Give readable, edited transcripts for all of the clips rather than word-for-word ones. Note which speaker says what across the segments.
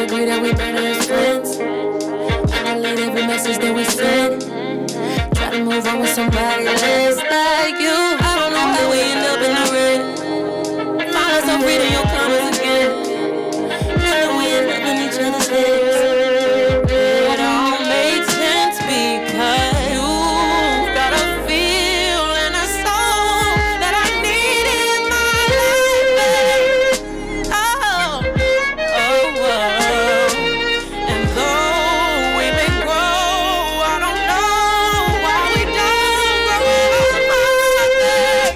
Speaker 1: agree that we better as friends. I delete every message that we send. Try to move on with somebody else like you. I don't know how we end up in the red. Find ourselves reading your comments again. How we end up in each other's heads. It all makes sense because you got a feel and a soul that I need in my life, babe. And though we may grow, I don't know why we don't grow apart, babe.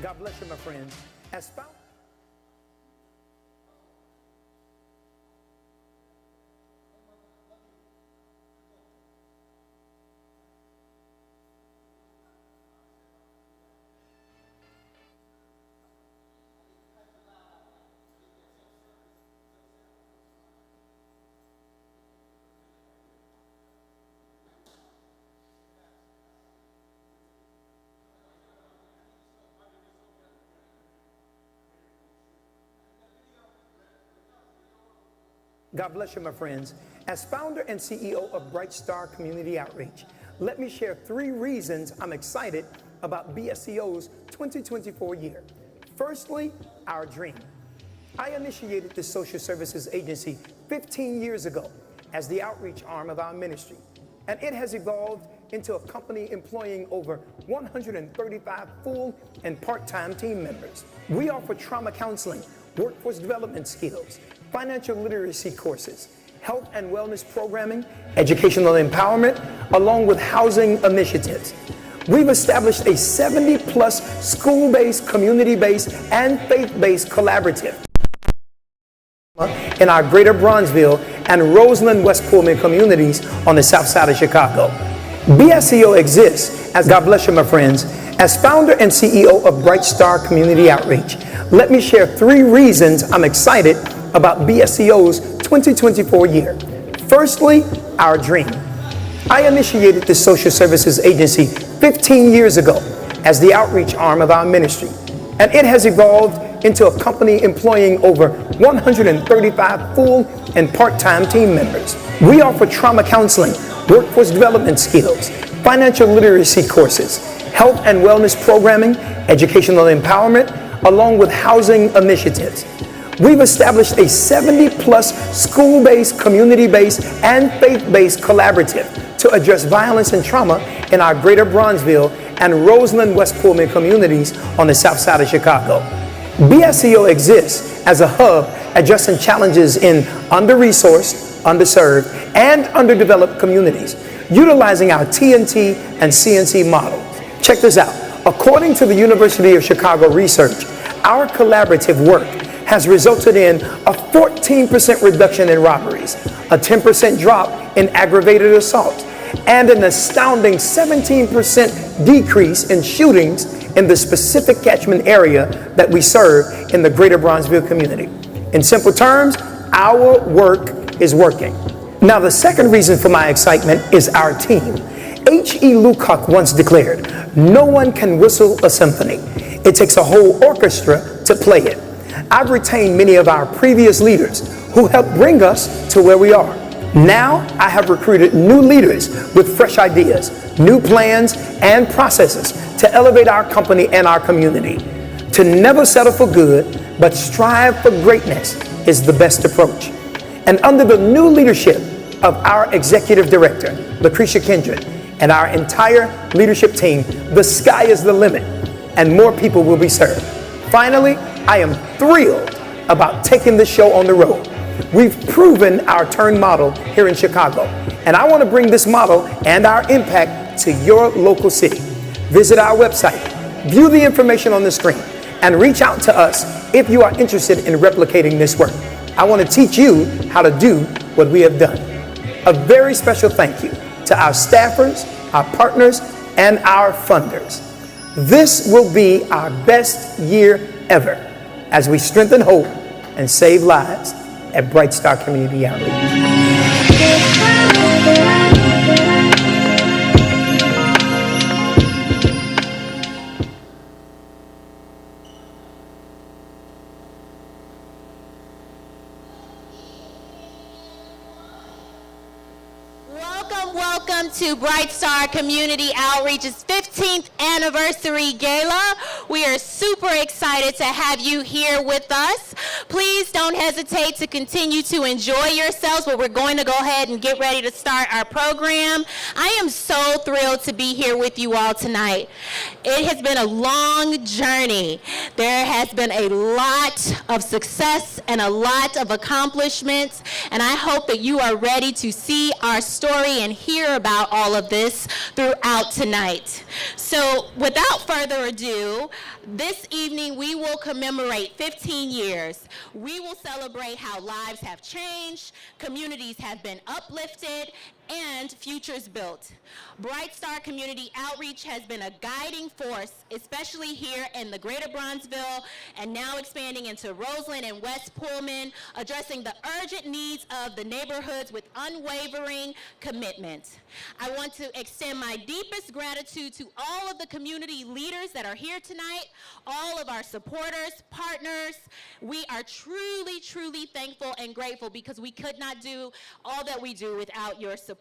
Speaker 2: God bless you, my friends. As found God bless you, my friends. As founder and CEO of Bright Star Community Outreach, let me share 3 reasons I'm excited about Bsco'S 2024 year. Firstly, our dream. I initiated this social services agency 15 years ago as the outreach arm of our ministry, and it has evolved into a company employing over 135 full and part-time team members. We offer trauma counseling, workforce development skills, financial literacy courses, health and wellness programming, educational empowerment, along with housing initiatives. We've established a 70-plus school-based, community-based, and faith-based collaborative in our greater Bronzeville and Roseland West Pullman communities on the south side of Chicago. Bsco exists, as God bless you, my friends, as founder and CEO of Bright Star Community Outreach. Let me share 3 reasons I'm excited about Bsco'S 2024 year. Firstly, our dream. I initiated this social services agency 15 years ago as the outreach arm of our ministry, and it has evolved into a company employing over 135 full and part-time team members. We offer trauma counseling, workforce development skills, financial literacy courses, health and wellness programming, educational empowerment, along with housing initiatives. We've established a 70-plus school-based, community-based, and faith-based collaborative to address violence and trauma in our greater Bronzeville and Roseland West Pullman communities on the south side of Chicago. Bsco exists as a hub addressing challenges in under-resourced, underserved, and underdeveloped communities, utilizing our TNT and CNC model. Check this out. According to the University of Chicago research, our collaborative work has resulted in a 14% reduction in robberies, a 10% drop in aggravated assault, and an astounding 17% decrease in shootings in the specific catchment area that we serve in the greater Bronzeville community. In simple terms, our work is working. Now, the second reason for my excitement is our team. H.E. Lucock once declared, "No one can whistle a symphony. It takes a whole orchestra to play it." I've retained many of our previous leaders who helped bring us to where we are. Now, I have recruited new leaders with fresh ideas, new plans, and processes to elevate our company and our community. To never settle for good, but strive for greatness is the best approach. And under the new leadership of our executive director, Lucretia Kindred, and our entire leadership team, the sky is the limit, and more people will be served. Finally, I am thrilled about taking this show on the road. We've proven our turn model here in Chicago, and I want to bring this model and our impact to your local city. Visit our website, view the information on the screen, and reach out to us if you are interested in replicating this work. I want to teach you how to do what we have done. A very special thank you to our staffers, our partners, and our funders. This will be our best year ever as we strengthen hope and save lives at Bright Star Community Outreach.
Speaker 3: Welcome to Bright Star Community Outreach's 15th anniversary gala. We are super excited to have you here with us. Please don't hesitate to continue to enjoy yourselves, but we're going to go ahead and get ready to start our program. I am so thrilled to be here with you all tonight. It has been a long journey. There has been a lot of success and a lot of accomplishments, and I hope that you are ready to see our story and hear about all of this throughout tonight. So without further ado, This evening, we will commemorate 15 years. We will celebrate how lives have changed, communities have been uplifted, and futures built. Bright Star Community Outreach has been a guiding force, especially here in the Greater Bronzeville, and now expanding into Roseland and West Pullman, addressing the urgent needs of the neighborhoods with unwavering commitment. I want to extend my deepest gratitude to all of the community leaders that are here tonight, all of our supporters, partners. We are truly, truly thankful and grateful because we could not do all that we do without your support.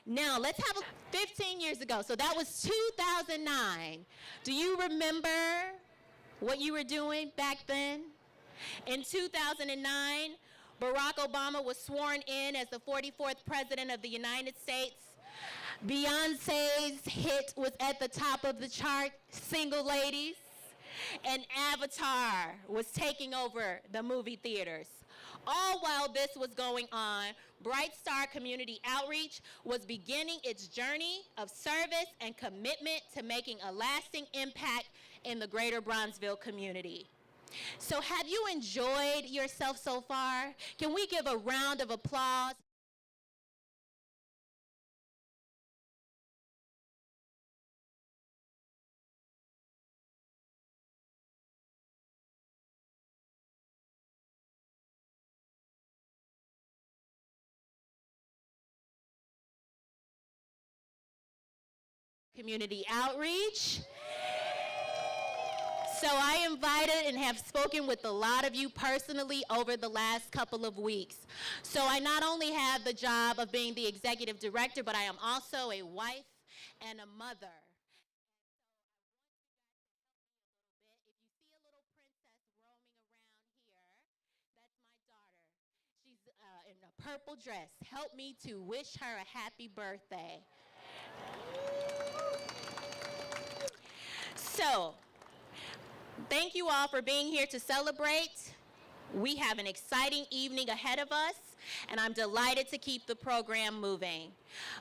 Speaker 3: Now, let's have 15 years ago. So that was 2009. Do you remember what you were doing back then? In 2009, Barack Obama was sworn in as the 44th President of the United States. Beyonce's hit was at the top of the chart, Single Ladies, and Avatar was taking over the movie theaters. All while this was going on, Bright Star Community Outreach was beginning its journey of service and commitment to making a lasting impact in the Greater Bronzeville community. So have you enjoyed yourself so far? Can we give a round of applause? Community outreach. So I invited and have spoken with a lot of you personally over the last couple of weeks. So I not only have the job of being the executive director, but I am also a wife and a mother. If you see a little princess roaming around here, that's my daughter. She's in a purple dress. Help me to wish her a happy birthday. So, thank you all for being here to celebrate. We have an exciting evening ahead of us, and I'm delighted to keep the program moving.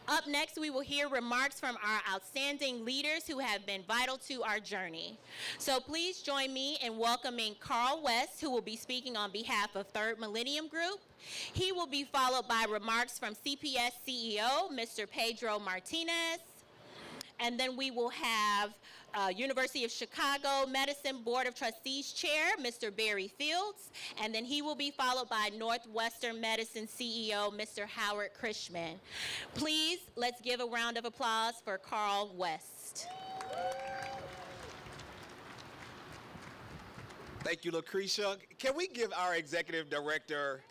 Speaker 3: Up next, we will hear remarks from our outstanding leaders who have been vital to our journey. So please join me in welcoming Carl West, who will be speaking on behalf of Third Millennium Group. He will be followed by remarks from CPS CEO, Mr. Pedro Martinez. And then we will have University of Chicago Medicine Board of Trustees Chair, Mr. Barry Fields. And then he will be followed by Northwestern Medicine CEO, Mr. Howard Krishman. Please, let's give a round of applause for Carl West.
Speaker 4: Thank you, Lucretia. Can we give our executive director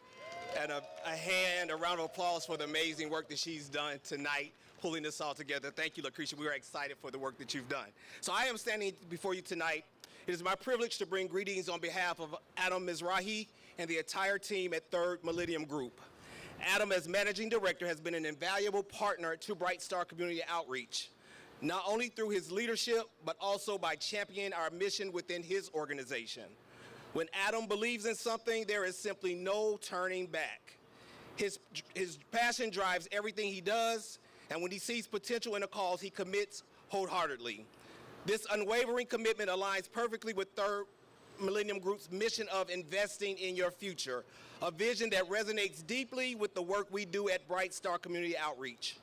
Speaker 4: a round of applause for the amazing work that she's done tonight, pulling this all together. Thank you, Lucretia. We are excited for the work that you've done. So I am standing before you tonight. It is my privilege to bring greetings on behalf of Adam Mizrahi and the entire team at Third Millennium Group. Adam, as managing director, has been an invaluable partner to Bright Star Community Outreach, not only through his leadership, but also by championing our mission within his organization. When Adam believes in something, there is simply no turning back. His passion drives everything he does, and when he sees potential in a cause, he commits wholeheartedly. This unwavering commitment aligns perfectly with Third Millennium Group's mission of investing in your future, a vision that resonates deeply with the work we do at Bright Star Community Outreach.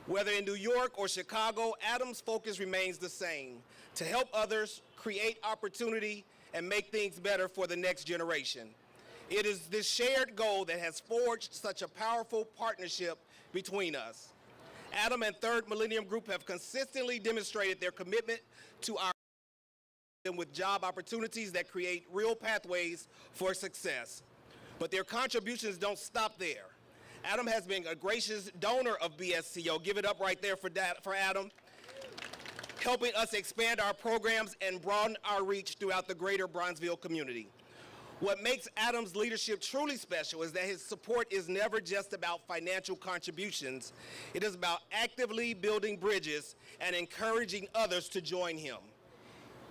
Speaker 4: Whether in New York or Chicago, Adam's focus remains the same: to help others, create opportunity, and make things better for the next generation. It is this shared goal that has forged such a powerful partnership between us. Adam and Third Millennium Group have consistently demonstrated their commitment to our with job opportunities that create real pathways for success. But their contributions don't stop there. Adam has been a gracious donor of BSCO. Give it up right there for Adam, helping us expand our programs and broaden our reach throughout the greater Bronzeville community. What makes Adam's leadership truly special is that his support is never just about financial contributions. It is about actively building bridges and encouraging others to join him.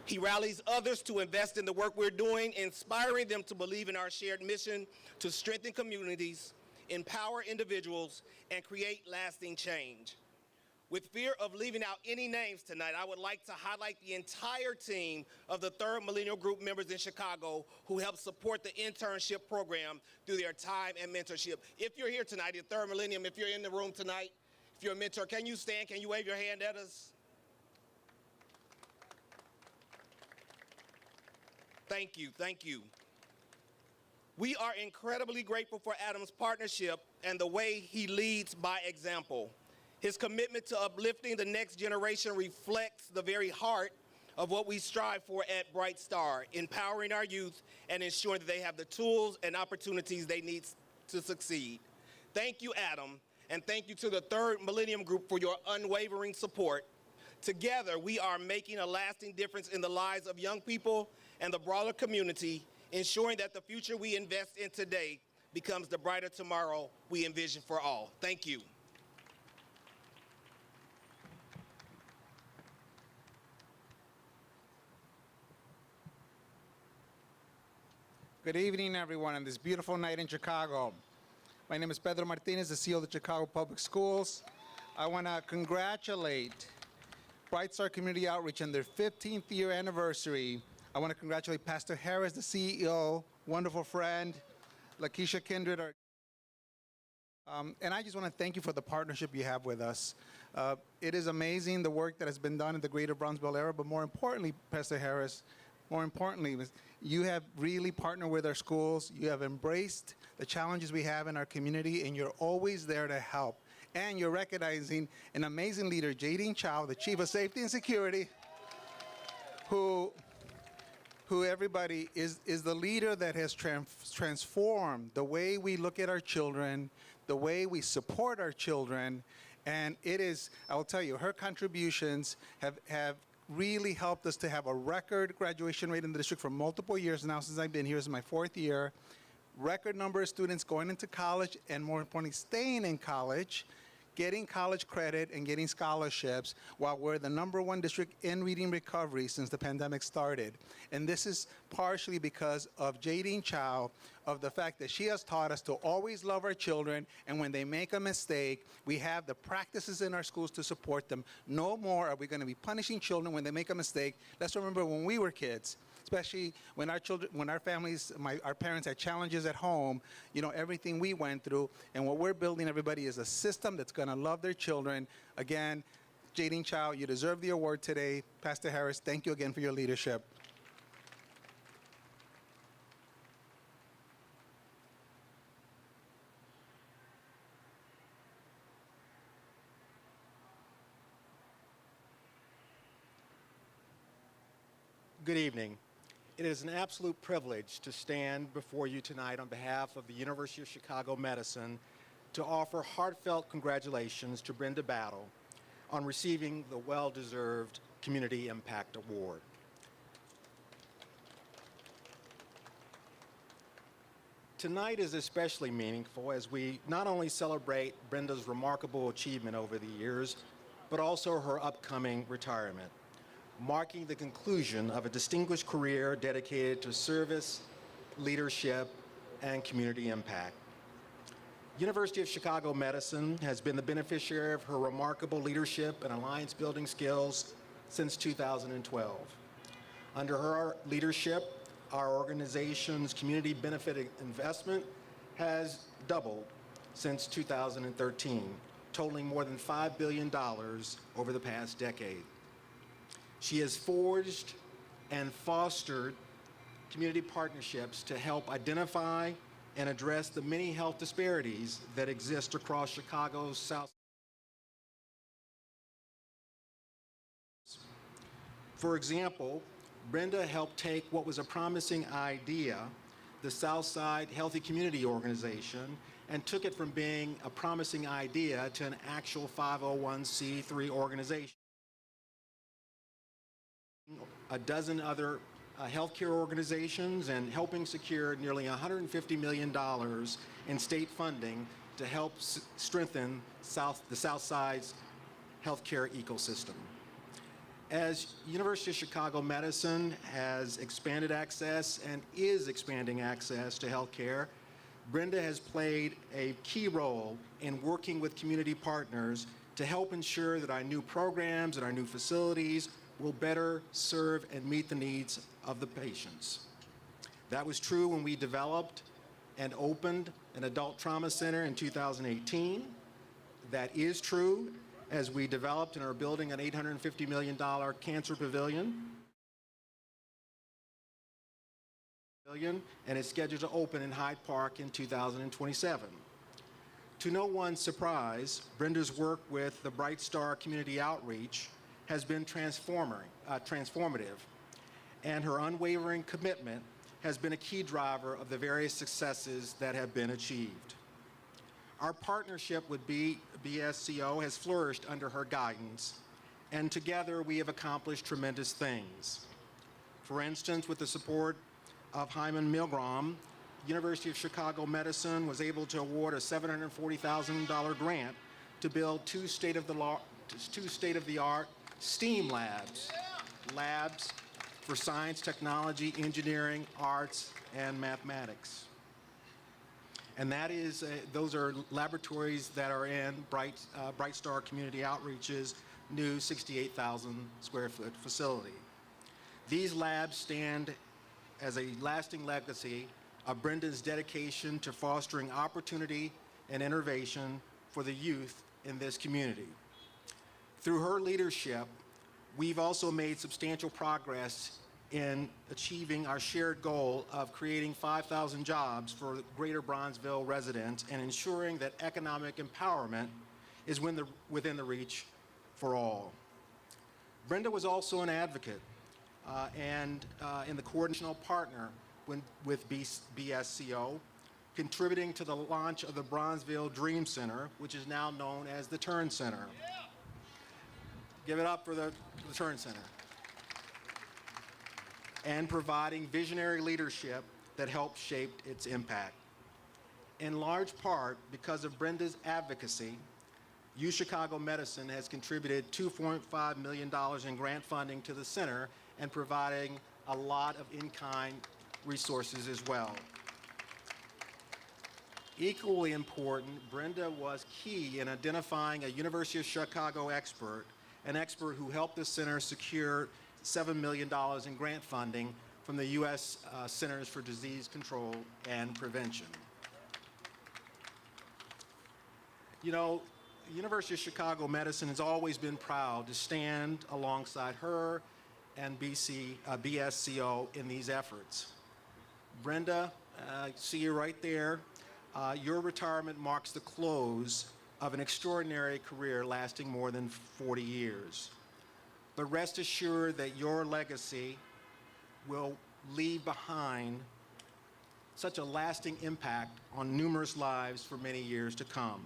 Speaker 4: He rallies others to invest in the work we're doing, inspiring them to believe in our shared mission to strengthen communities, empower individuals, and create lasting change. With fear of leaving out any names tonight, I would like to highlight the entire team of the 3rd Millennial Group members in Chicago who helped support the internship program through their time and mentorship. If you're here tonight, the 3rd Millennium, if you're in the room tonight, if you're a mentor, can you stand? Can you wave your hand at us? Thank you, thank you. We are incredibly grateful for Adam's partnership and the way he leads by example. His commitment to uplifting the next generation reflects the very heart of what we strive for at Bright Star, empowering our youth and ensuring that they have the tools and opportunities they need to succeed. Thank you, Adam, and thank you to the 3rd Millennium Group for your unwavering support. Together, we are making a lasting difference in the lives of young people and the broader community, ensuring that the future we invest in today becomes the brighter tomorrow we envision for all. Thank you.
Speaker 5: Good evening, everyone, on this beautiful night in Chicago. My name is Pedro Martinez, the CEO of the Chicago Public Schools. I want to congratulate Bright Star Community Outreach on their 15th year anniversary. I want to congratulate Pastor Harris, the CEO, wonderful friend, Lakeisha Kindred. And I just want to thank you for the partnership you have with us. It is amazing the work that has been done in the greater Brownsville area, but more importantly, Pastor Harris, more importantly, you have really partnered with our schools. You have embraced the challenges we have in our community, and you're always there to help. And you're recognizing an amazing leader, Jadine Chow, the Chief of Safety and Security, who everybody is the leader that has transformed the way we look at our children, the way we support our children. And it is, I will tell you, her contributions have really helped us to have a record graduation rate in the district for multiple years now since I've been here. This is my 4th year. Record number of students going into college, and more importantly, staying in college, getting college credit and getting scholarships, while we're the #1 district in reading recovery since the pandemic started. And this is partially because of Jadine Chow, of the fact that she has taught us to always love our children, and when they make a mistake, we have the practices in our schools to support them. No more are we going to be punishing children when they make a mistake. Let's remember when we were kids, especially when our children, when our families, our parents had challenges at home, you know, everything we went through. And what we're building, everybody, is a system that's going to love their children. Again, Jadine Chow, you deserve the award today. Pastor Harris, thank you again for your leadership.
Speaker 6: Good evening. It is an absolute privilege to stand before you tonight on behalf of the University of Chicago Medicine to offer heartfelt congratulations to Brenda Battle on receiving the well-deserved Community Impact Award. Tonight is especially meaningful as we not only celebrate Brenda's remarkable achievement over the years, but also her upcoming retirement, marking the conclusion of a distinguished career dedicated to service, leadership, and community impact. University of Chicago Medicine has been the beneficiary of her remarkable leadership and alliance building skills since 2012. Under her leadership, our organization's community benefit investment has doubled since 2013, totaling more than $5 billion over the past decade. She has forged and fostered community partnerships to help identify and address the many health disparities that exist across Chicago's South. For example, Brenda helped take what was a promising idea, the Southside Healthy Community Organization, and took it from being a promising idea to an actual 501c3 organization. A dozen other healthcare organizations and helping secure nearly $150 million in state funding to help strengthen the South Side's healthcare ecosystem. As University of Chicago Medicine has expanded access and is expanding access to healthcare, Brenda has played a key role in working with community partners to help ensure that our new programs and our new facilities will better serve and meet the needs of the patients. That was true when we developed and opened an adult trauma center in 2018. That is true as we developed and are building an $850 million cancer pavilion. And is scheduled to open in Hyde Park in 2027. To no one's surprise, Brenda's work with the Bright Star Community Outreach has been transformative, and her unwavering commitment has been a key driver of the various successes that have been achieved. Our partnership with BSCO has flourished under her guidance, and together we have accomplished tremendous things. For instance, with the support of Hyman Milgram, University of Chicago Medicine was able to award a $740,000 grant to build two state-of-the-art STEAM labs for science, technology, engineering, arts, and mathematics. And those are laboratories that are in Bright Star Community Outreach's new 68,000 square foot facility. These labs stand as a lasting legacy of Brenda's dedication to fostering opportunity and innovation for the youth in this community. Through her leadership, we've also made substantial progress in achieving our shared goal of creating 5,000 jobs for Greater Bronzeville residents and ensuring that economic empowerment is within the reach for all. Brenda was also an advocate and in the coordinational partner with BSCO, contributing to the launch of the Bronzeville Dream Center, which is now known as the Turn Center. Give it up for the Turn Center. And providing visionary leadership that helped shape its impact. In large part, because of Brenda's advocacy, UChicago Medicine has contributed $2.5 million in grant funding to the center and providing a lot of in-kind resources as well. Equally important, Brenda was key in identifying a University of Chicago expert, an expert who helped the center secure $7 million in grant funding from the U.S. Centers for Disease Control and Prevention. You know, the University of Chicago Medicine has always been proud to stand alongside her and BSCO in these efforts. Brenda, see you right there. Your retirement marks the close of an extraordinary career lasting more than 40 years. But rest assured that your legacy will leave behind such a lasting impact on numerous lives for many years to come.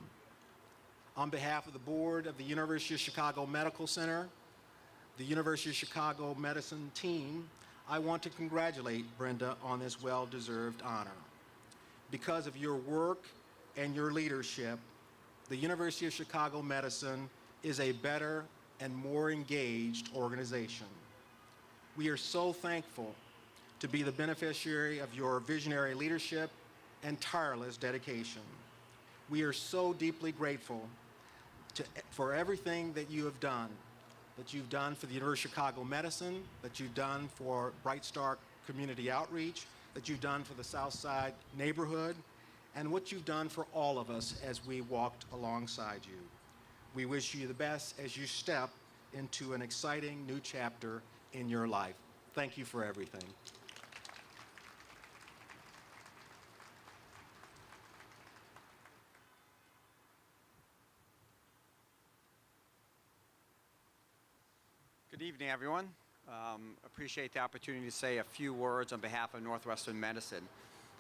Speaker 6: On behalf of the board of the University of Chicago Medical Center, the University of Chicago Medicine team, I want to congratulate Brenda on this well-deserved honor. Because of your work and your leadership, the University of Chicago Medicine is a better and more engaged organization. We are so thankful to be the beneficiary of your visionary leadership and tireless dedication. We are so deeply grateful for everything that you have done, for the University of Chicago Medicine, that you've done for Bright Star Community Outreach, that you've done for the South Side neighborhood, and what you've done for all of us as we walked alongside you. We wish you the best as you step into an exciting new chapter in your life. Thank you for everything.
Speaker 7: Good evening, everyone. Appreciate the opportunity to say a few words on behalf of Northwestern Medicine.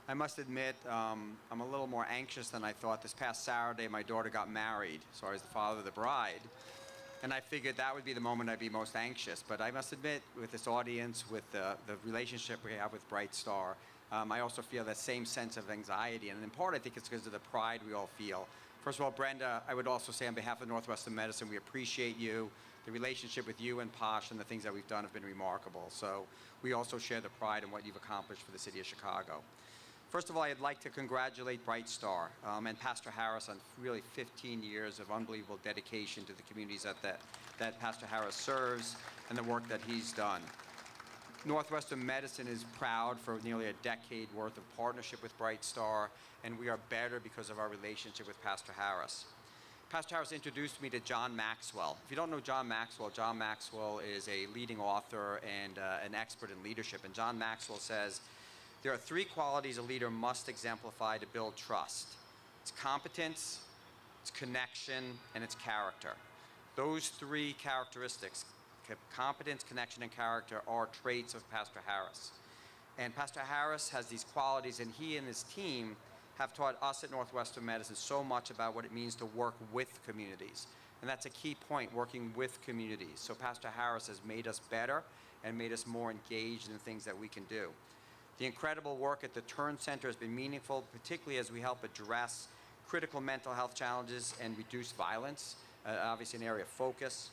Speaker 7: I must admit, I'm a little more anxious than I thought. This past Saturday, my daughter got married, so I was the father of the bride. And I figured that would be the moment I'd be most anxious. But I must admit, with this audience, with the relationship we have with Bright Star, I also feel that same sense of anxiety. And in part, I think it's because of the pride we all feel. First of all, Brenda, I would also say on behalf of Northwestern Medicine, we appreciate you. The relationship with you and Posh and the things that we've done have been remarkable. So we also share the pride in what you've accomplished for the city of Chicago. First of all, I'd like to congratulate Bright Star and Pastor Harris on really 15 years of unbelievable dedication to the communities that Pastor Harris serves and the work that he's done. Northwestern Medicine is proud for nearly a decade worth of partnership with Bright Star, and we are better because of our relationship with Pastor Harris. Pastor Harris introduced me to John Maxwell. If you don't know John Maxwell is a leading author and an expert in leadership. And John Maxwell says, there are 3 qualities a leader must exemplify to build trust. It's competence, it's connection, and it's character. Those 3 characteristics, competence, connection, and character, are traits of Pastor Harris. And Pastor Harris has these qualities, and he and his team have taught us at Northwestern Medicine so much about what it means to work with communities. And that's a key point, working with communities. So Pastor Harris has made us better and made us more engaged in the things that we can do. The incredible work at the Turn Center has been meaningful, particularly as we help address critical mental health challenges and reduce violence, obviously an area of focus.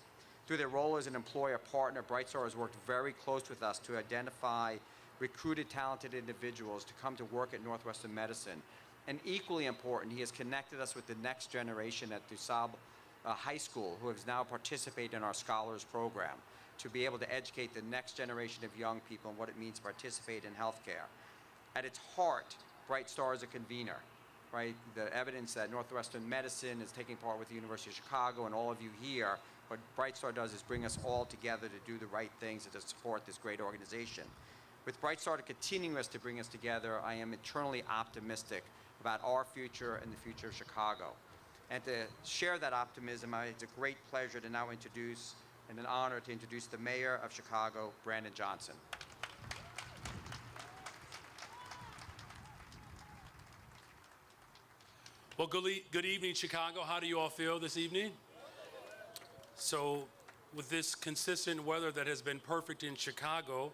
Speaker 7: Through their role as an employer partner, Bright Star has worked very close with us to identify recruited talented individuals to come to work at Northwestern Medicine. And equally important, he has connected us with the next generation at DuSable High School, who has now participated in our Scholars Program, to be able to educate the next generation of young people on what it means to participate in healthcare. At its heart, Bright Star is a convener, right? The evidence that Northwestern Medicine is taking part with the University of Chicago and all of you here, what Bright Star does is bring us all together to do the right things and to support this great organization. With Bright Star continuing to bring us together, I am eternally optimistic about our future and the future of Chicago. And to share that optimism, it's a great pleasure to now introduce, and an honor to introduce, the Mayor of Chicago, Brandon Johnson.
Speaker 8: Well, good evening, Chicago. How do you all feel this evening? So, with this consistent weather that has been perfect in Chicago,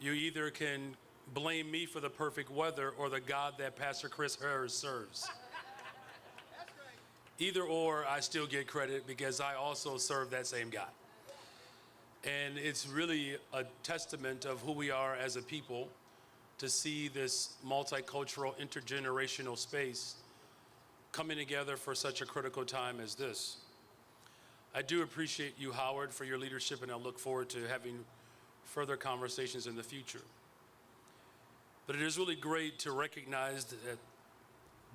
Speaker 8: you either can blame me for the perfect weather or the God that Pastor Chris Harris serves. Either or, I still get credit because I also serve that same God. And it's really a testament of who we are as a people to see this multicultural, intergenerational space coming together for such a critical time as this. I do appreciate you, Howard, for your leadership, and I look forward to having further conversations in the future. But it is really great to recognize that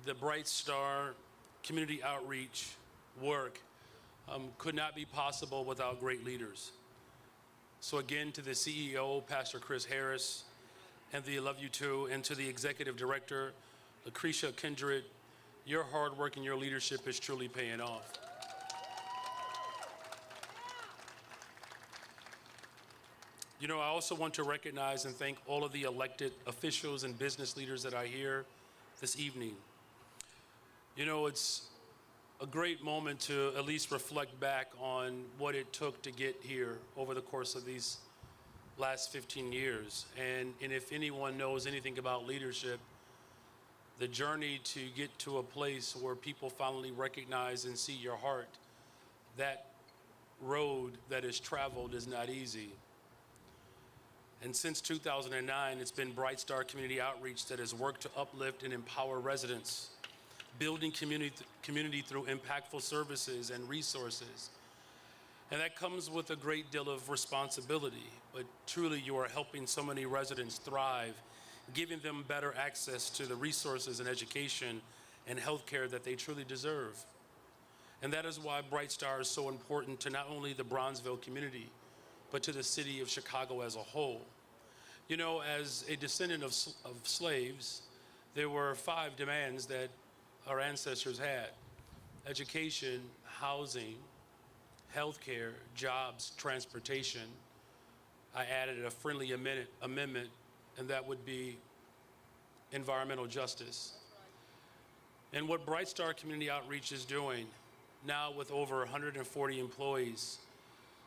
Speaker 8: the Bright Star community outreach work could not be possible without great leaders. So again, to the CEO, Pastor Chris Harris, and the Love You Too, and to the Executive Director, Lucretia Kindred, your hard work and your leadership is truly paying off. You know, I also want to recognize and thank all of the elected officials and business leaders that are here this evening. You know, it's a great moment to at least reflect back on what it took to get here over the course of these last 15 years. And if anyone knows anything about leadership, the journey to get to a place where people finally recognize and see your heart, that road that is traveled is not easy. And since 2009, it's been Bright Star Community Outreach that has worked to uplift and empower residents, building community through impactful services and resources. And that comes with a great deal of responsibility, but truly you are helping so many residents thrive, giving them better access to the resources and education and healthcare that they truly deserve. And that is why Bright Star is so important to not only the Bronzeville community, but to the city of Chicago as a whole. You know, as a descendant of slaves, there were 5 demands that our ancestors had: education, housing, healthcare, jobs, transportation. I added a friendly amendment, and that would be environmental justice. And what Bright Star Community Outreach is doing now with over 140 employees,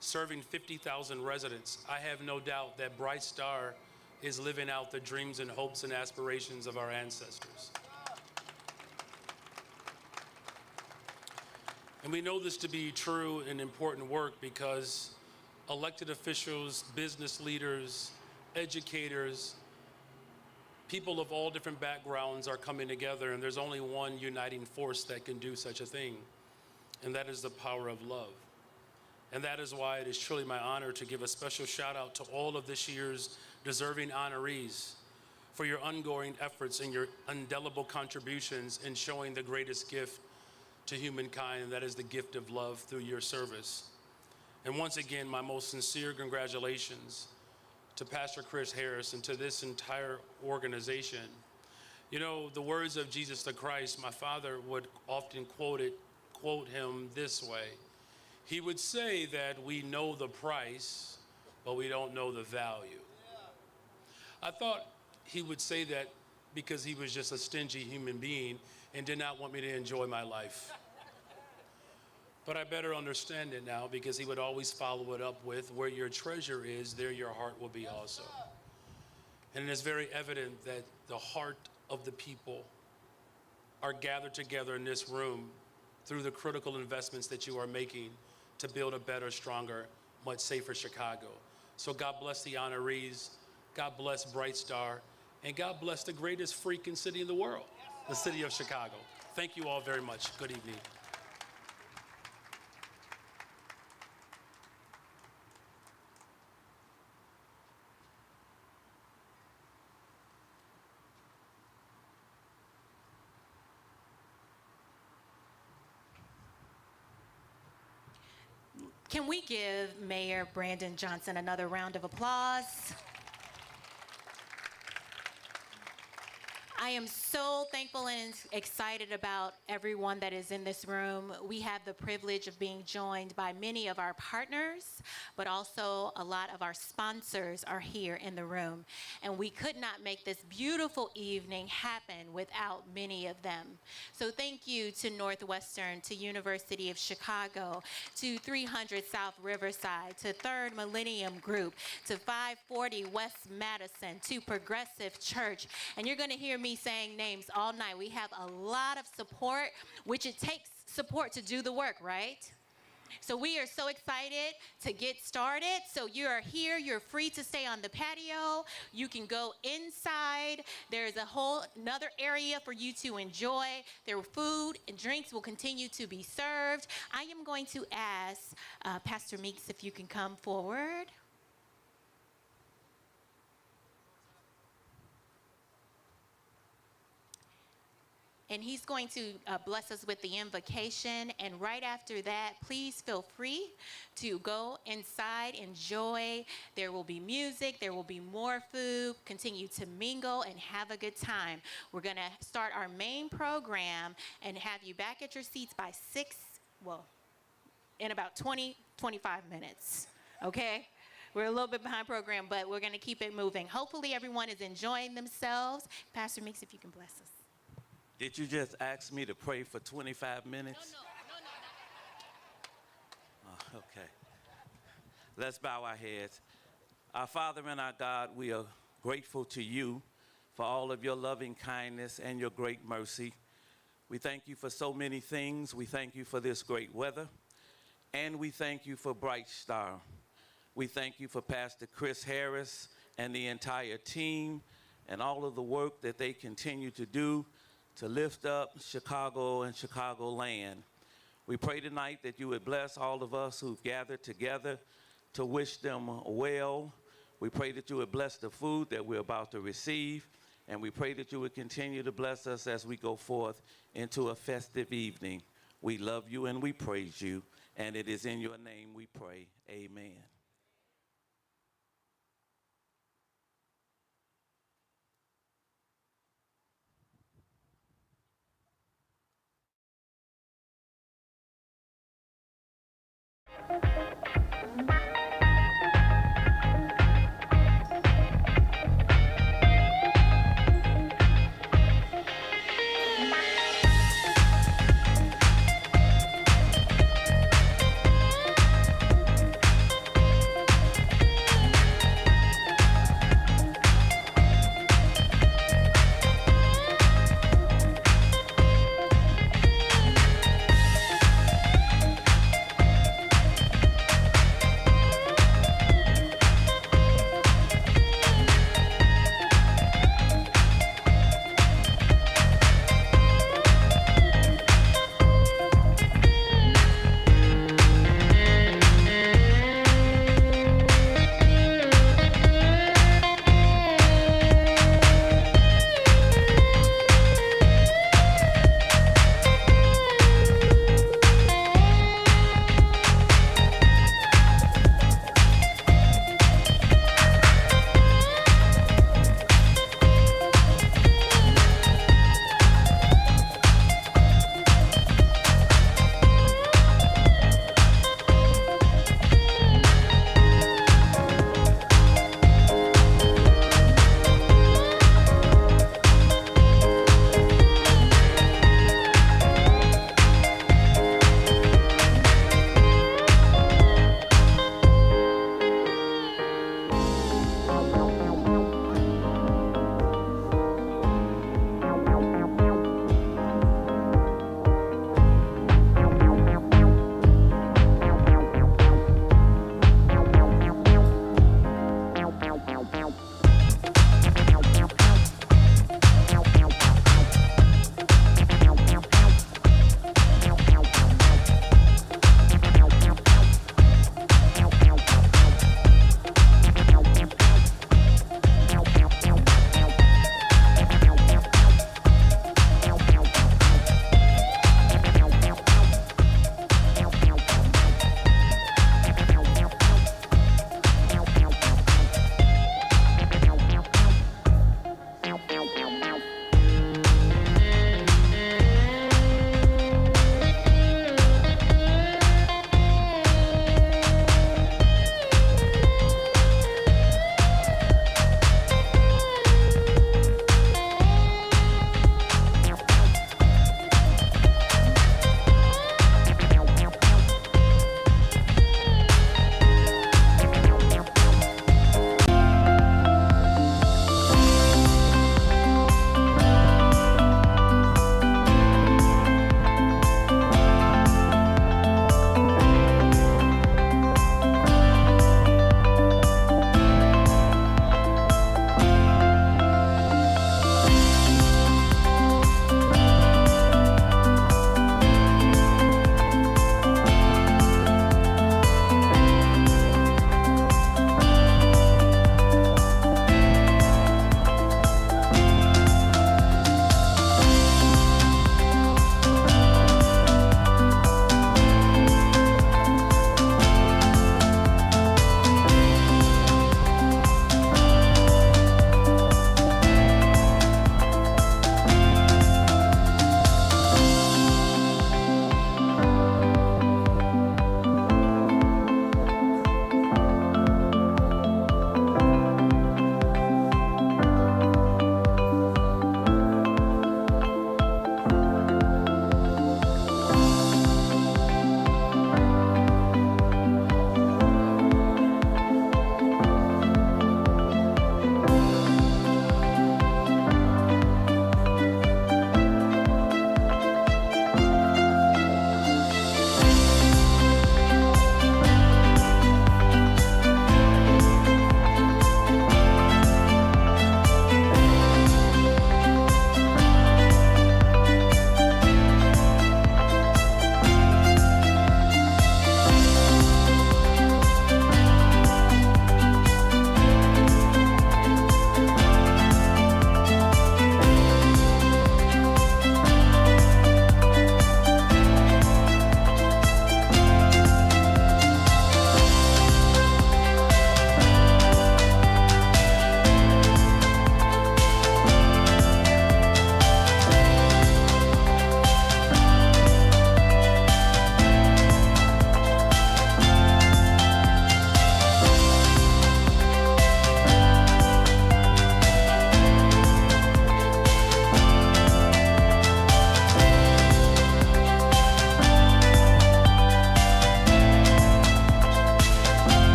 Speaker 8: serving 50,000 residents, I have no doubt that Bright Star is living out the dreams and hopes and aspirations of our ancestors. And we know this to be true and important work because elected officials, business leaders, educators, people of all different backgrounds are coming together, and there's only one uniting force that can do such a thing, and that is the power of love. And that is why it is truly my honor to give a special shout out to all of this year's deserving honorees for your ongoing efforts and your indelible contributions in showing the greatest gift to humankind, and that is the gift of love through your service. And once again, my most sincere congratulations to Pastor Chris Harris and to this entire organization. You know, the words of Jesus the Christ, my father would often quote him this way. He would say that we know the price, but we don't know the value. I thought he would say that because he was just a stingy human being and did not want me to enjoy my life. But I better understand it now, because he would always follow it up with, where your treasure is, there your heart will be also. And it is very evident that the heart of the people are gathered together in this room through the critical investments that you are making to build a better, stronger, much safer Chicago. So God bless the honorees, God bless Bright Star, and God bless the greatest freaking city in the world, the city of Chicago. Thank you all very much. Good evening.
Speaker 3: Can we give Mayor Brandon Johnson another round of applause? I am so thankful and excited about everyone that is in this room. We have the privilege of being joined by many of our partners, but also a lot of our sponsors are here in the room. And we could not make this beautiful evening happen without many of them. So thank you to Northwestern, to University of Chicago, to 300 South Riverside, to Third Millennium Group, to 540 West Madison, to Progressive Church. And you're gonna hear me saying names all night. We have a lot of support, which it takes support to do the work, right? So we are so excited to get started. So you are here, you're free to stay on the patio. You can go inside. There's a whole another area for you to enjoy. Their food and drinks will continue to be served. I am going to ask Pastor Meeks if you can come forward. And he's going to bless us with the invocation. And right after that, please feel free to go inside, enjoy. There will be music, there will be more food, continue to mingle and have a good time. We're gonna start our main program and have you back at your seats by in about 20, 25 minutes, okay? We're a little bit behind program, but we're gonna keep it moving. Hopefully everyone is enjoying themselves. Pastor Meeks, if you can bless us.
Speaker 9: Did you just ask me to pray for 25 minutes? No. Okay. Let's bow our heads. Our Father and our God, we are grateful to you for all of your loving kindness and your great mercy. We thank you for so many things. We thank you for this great weather. And we thank you for Bright Star. We thank you for Pastor Chris Harris and the entire team and all of the work that they continue to do to lift up Chicago and Chicagoland. We pray tonight that you would bless all of us who've gathered together to wish them well. We pray that you would bless the food that we're about to receive, and we pray that you would continue to bless us as we go forth into a festive evening. We love you and we praise you, and it is in your name we pray. Amen.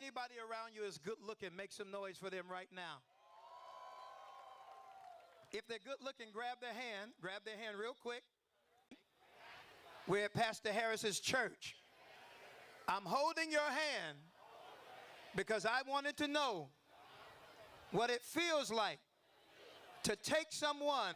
Speaker 2: Anybody around you is good looking, make some noise for them right now. If they're good looking, grab their hand real quick. We're at Pastor Harris's church. I'm holding your hand because I wanted to know what it feels like to take someone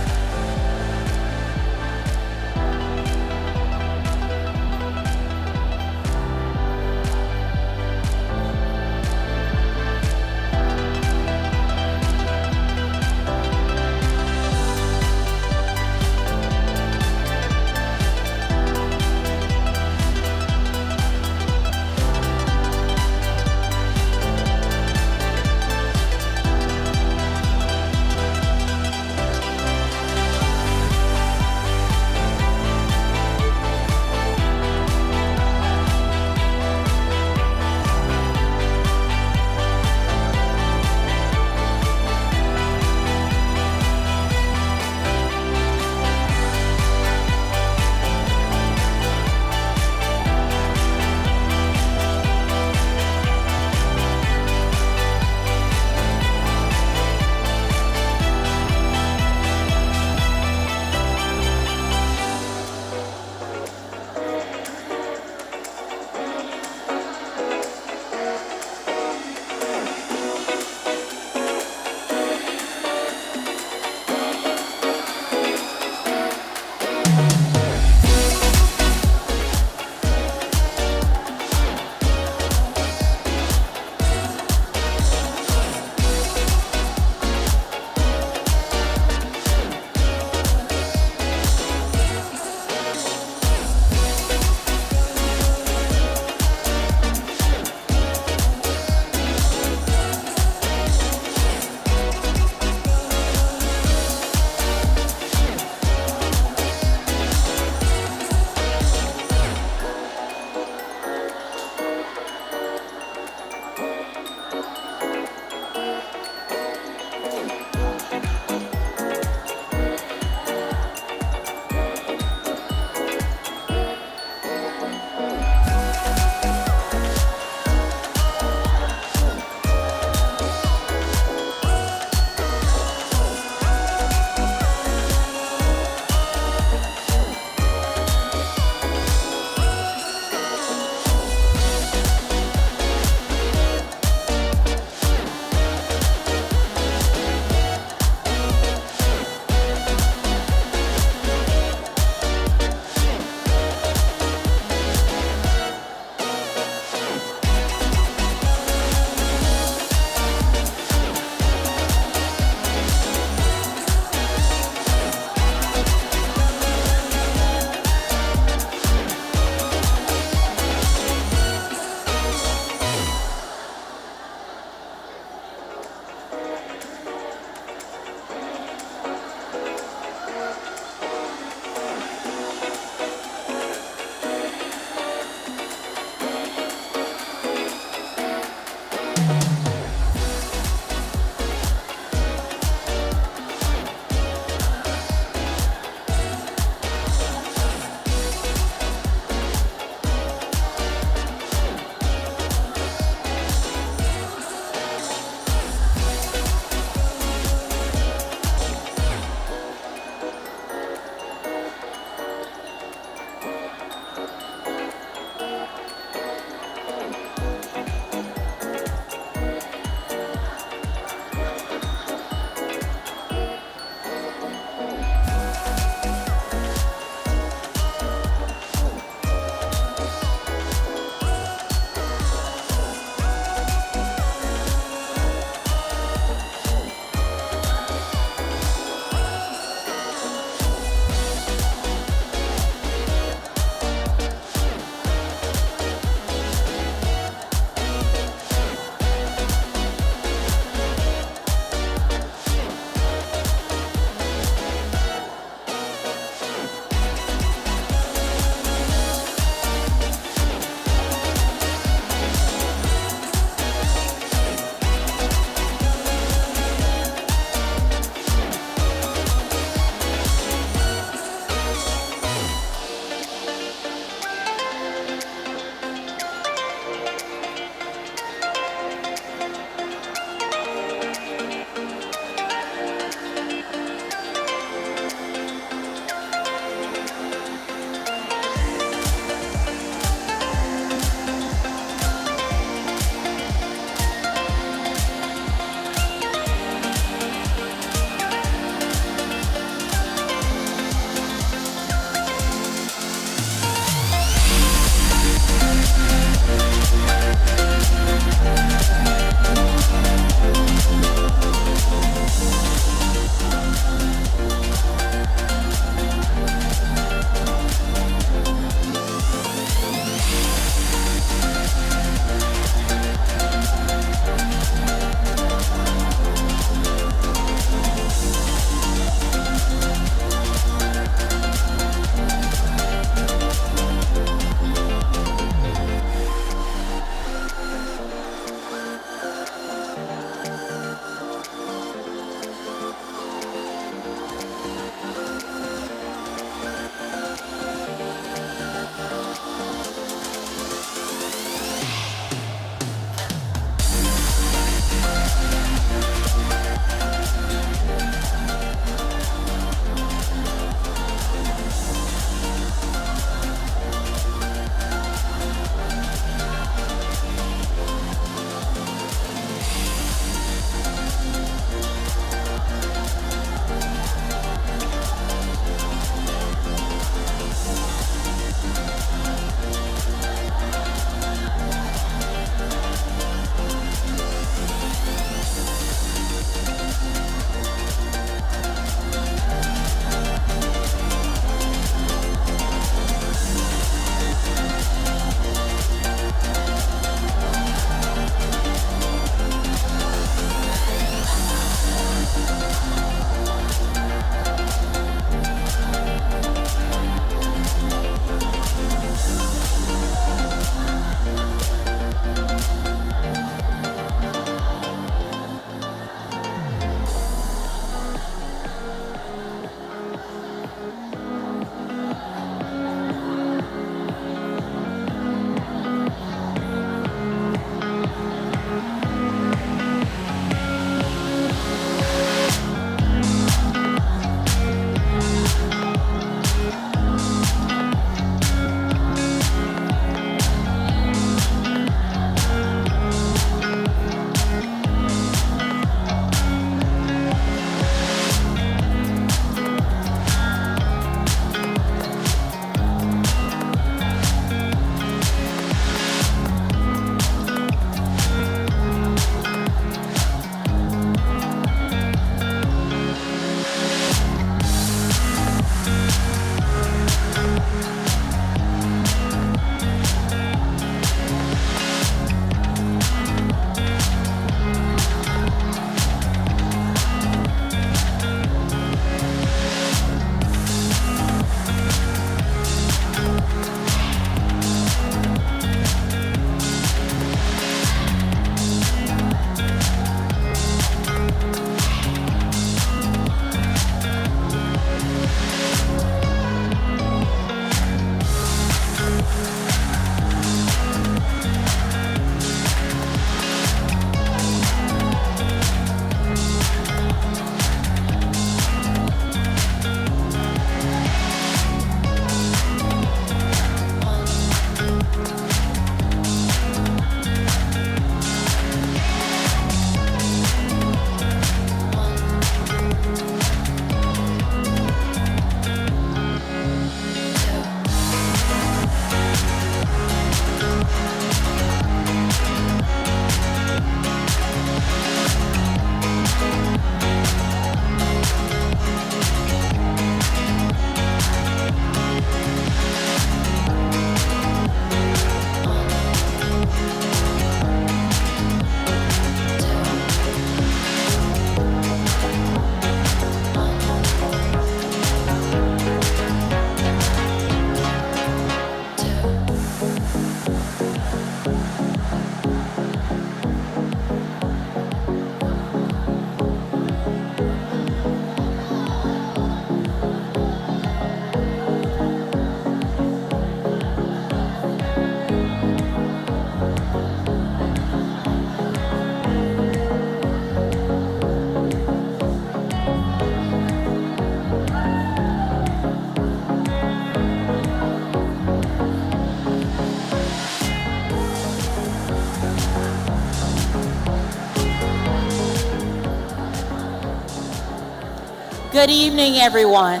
Speaker 3: Good evening, everyone.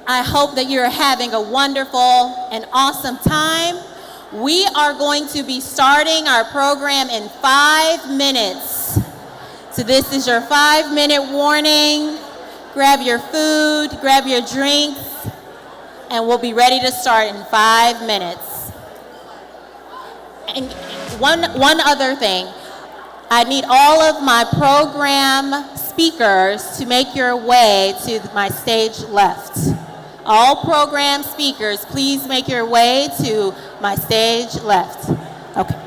Speaker 3: I hope that you're having a wonderful and awesome time. We are going to be starting our program in 5 minutes. So this is your 5-minute warning. Grab your food, grab your drinks, and we'll be ready to start in 5 minutes. And one other thing. I need all of my program speakers to make your way to my stage left. All program speakers, please make your way to my stage left. Okay.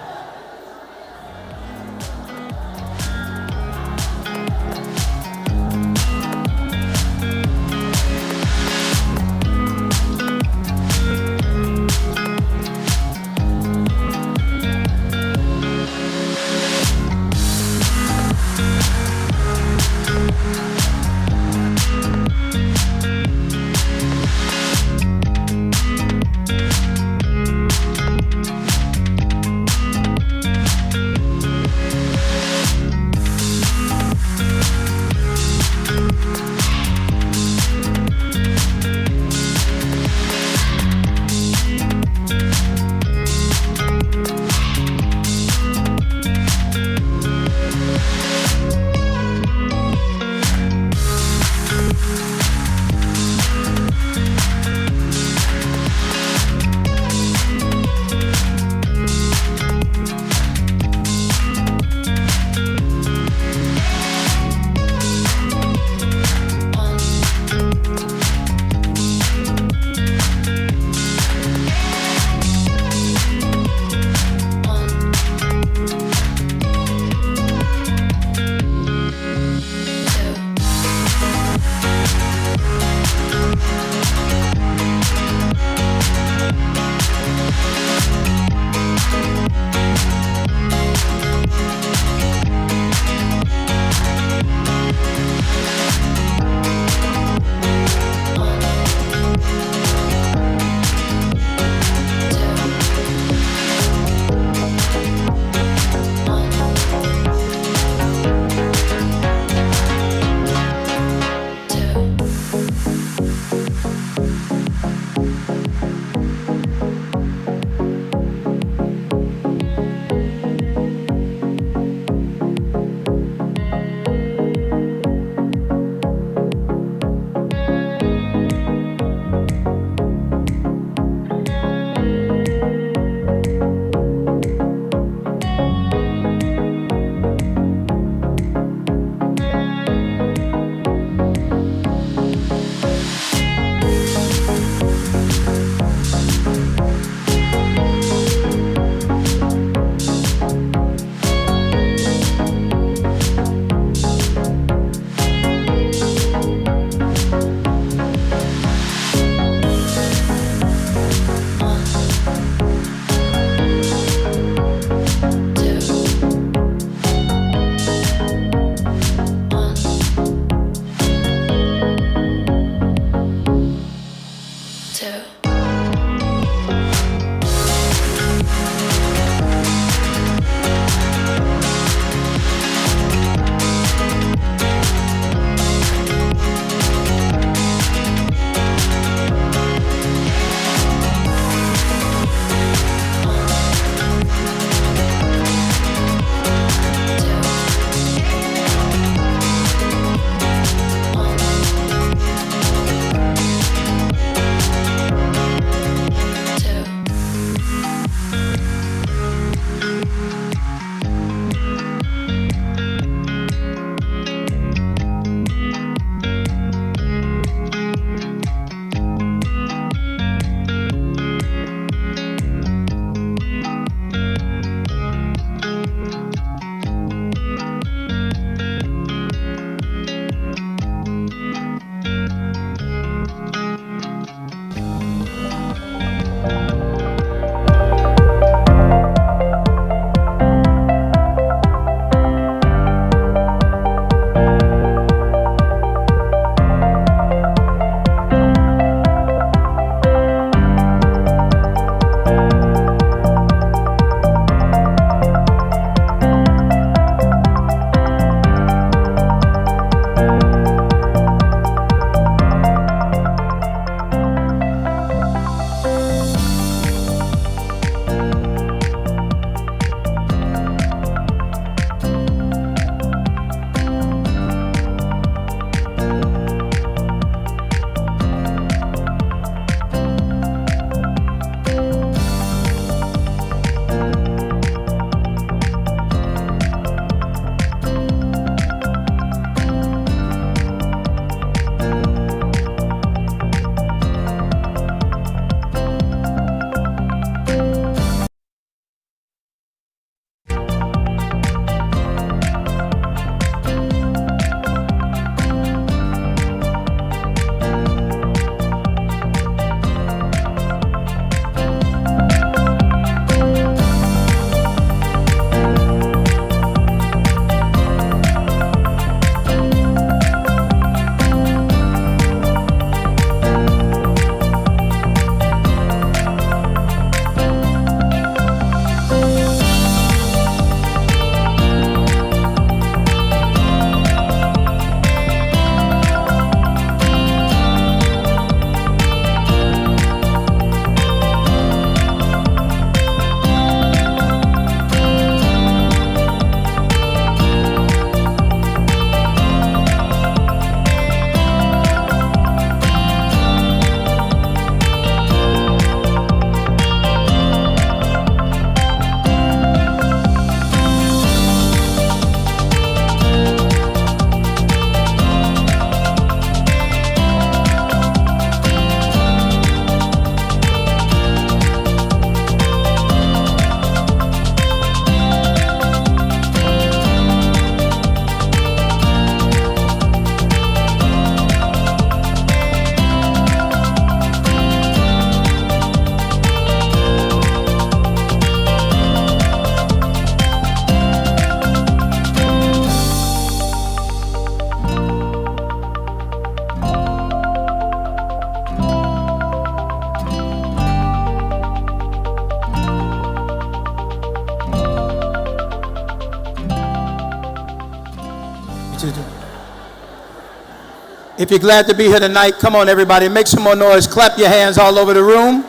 Speaker 2: If you're glad to be here tonight, come on, everybody. Make some more noise. Clap your hands all over the room.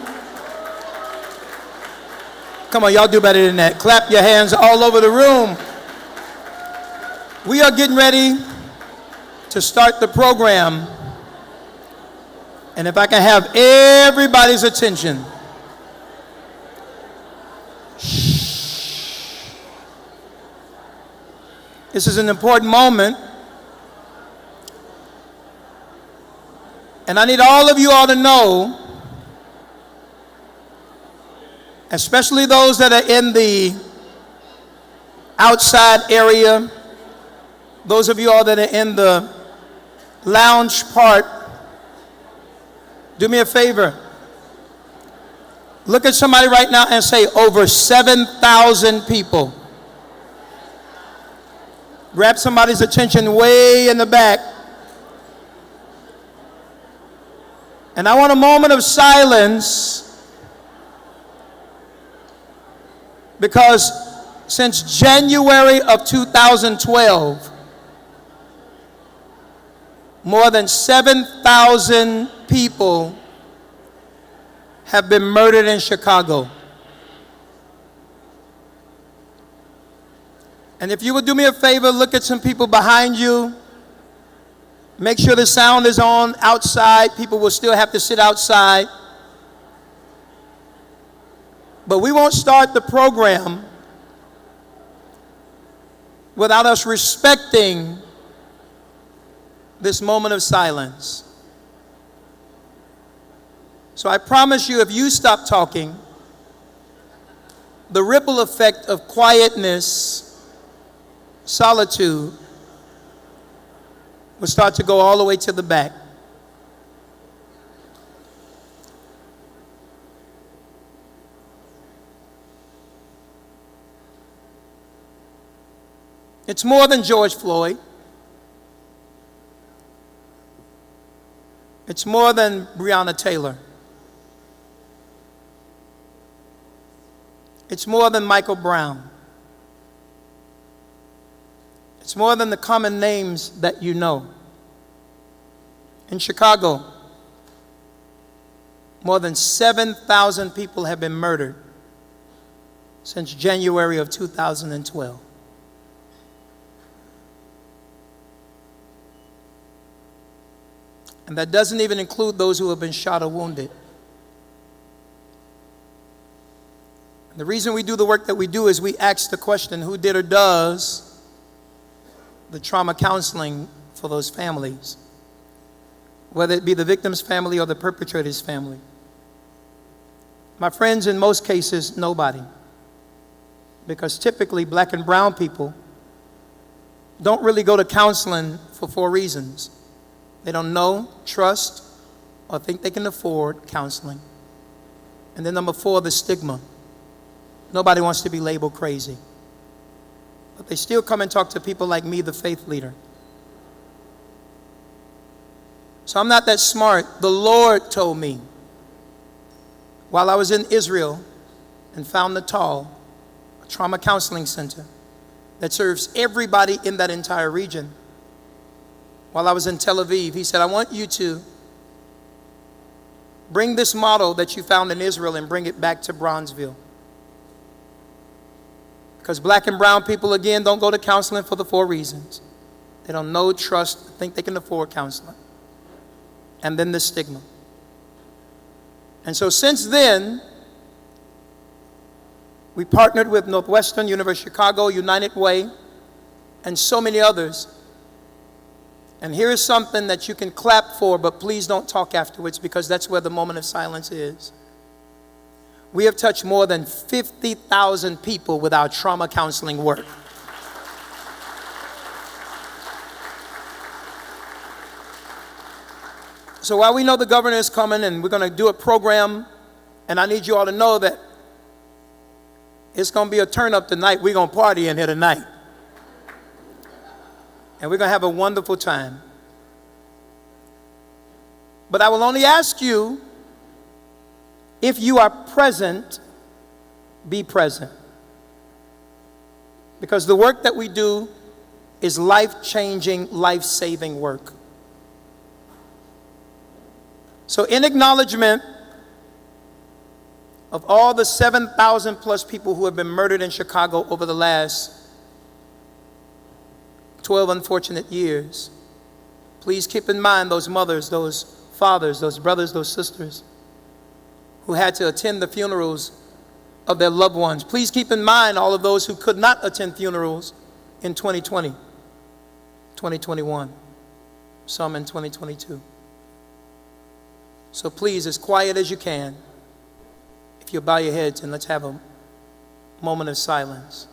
Speaker 2: Come on, y'all do better than that. Clap your hands all over the room. We are getting ready to start the program. And if I can have everybody's attention. This is an important moment. And I need all of you all to know, especially those that are in the outside area, those of you all that are in the lounge part, do me a favor. Look at somebody right now and say, over 7,000 people. Grab somebody's attention way in the back. And I want a moment of silence, because since January of 2012, more than 7,000 people have been murdered in Chicago. And if you would do me a favor, look at some people behind you. Make sure the sound is on outside. People will still have to sit outside. But we won't start the program without us respecting this moment of silence. So I promise you, if you stop talking, the ripple effect of quietness, solitude, will start to go all the way to the back. It's more than George Floyd. It's more than Breonna Taylor. It's more than Michael Brown. It's more than the common names that you know. In Chicago, more than 7,000 people have been murdered since January of 2012. And that doesn't even include those who have been shot or wounded. And the reason we do the work that we do is we ask the question, who did or does the trauma counseling for those families, whether it be the victim's family or the perpetrator's family? My friends, in most cases, nobody. Because typically black and brown people don't really go to counseling for 4 reasons. They don't know, trust, or think they can afford counseling. And then number 4, the stigma. Nobody wants to be labeled crazy. But they still come and talk to people like me, the faith leader. So I'm not that smart. The Lord told me while I was in Israel and found Natal, a trauma counseling center that serves everybody in that entire region. While I was in Tel Aviv, he said, I want you to bring this model that you found in Israel and bring it back to Bronzeville. Because black and brown people, again, don't go to counseling for the 4 reasons. They don't know, trust, think they can afford counseling. And then the stigma. And so since then, we partnered with Northwestern, University of Chicago, United Way, and so many others. And here is something that you can clap for, but please don't talk afterwards, because that's where the moment of silence is. We have touched more than 50,000 people with our trauma counseling work. So while we know the governor is coming and we're going to do a program, and I need you all to know that it's going to be a turn up tonight. We're going to party in here tonight. And we're going to have a wonderful time. But I will only ask you, if you are present, be present. Because the work that we do is life-changing, life-saving work. So in acknowledgement of all the 7,000 plus people who have been murdered in Chicago over the last 12 unfortunate years, please keep in mind those mothers, those fathers, those brothers, those sisters who had to attend the funerals of their loved ones. Please keep in mind all of those who could not attend funerals in 2020, 2021, some in 2022. So please, as quiet as you can, if you'll bow your heads and let's have a moment of silence.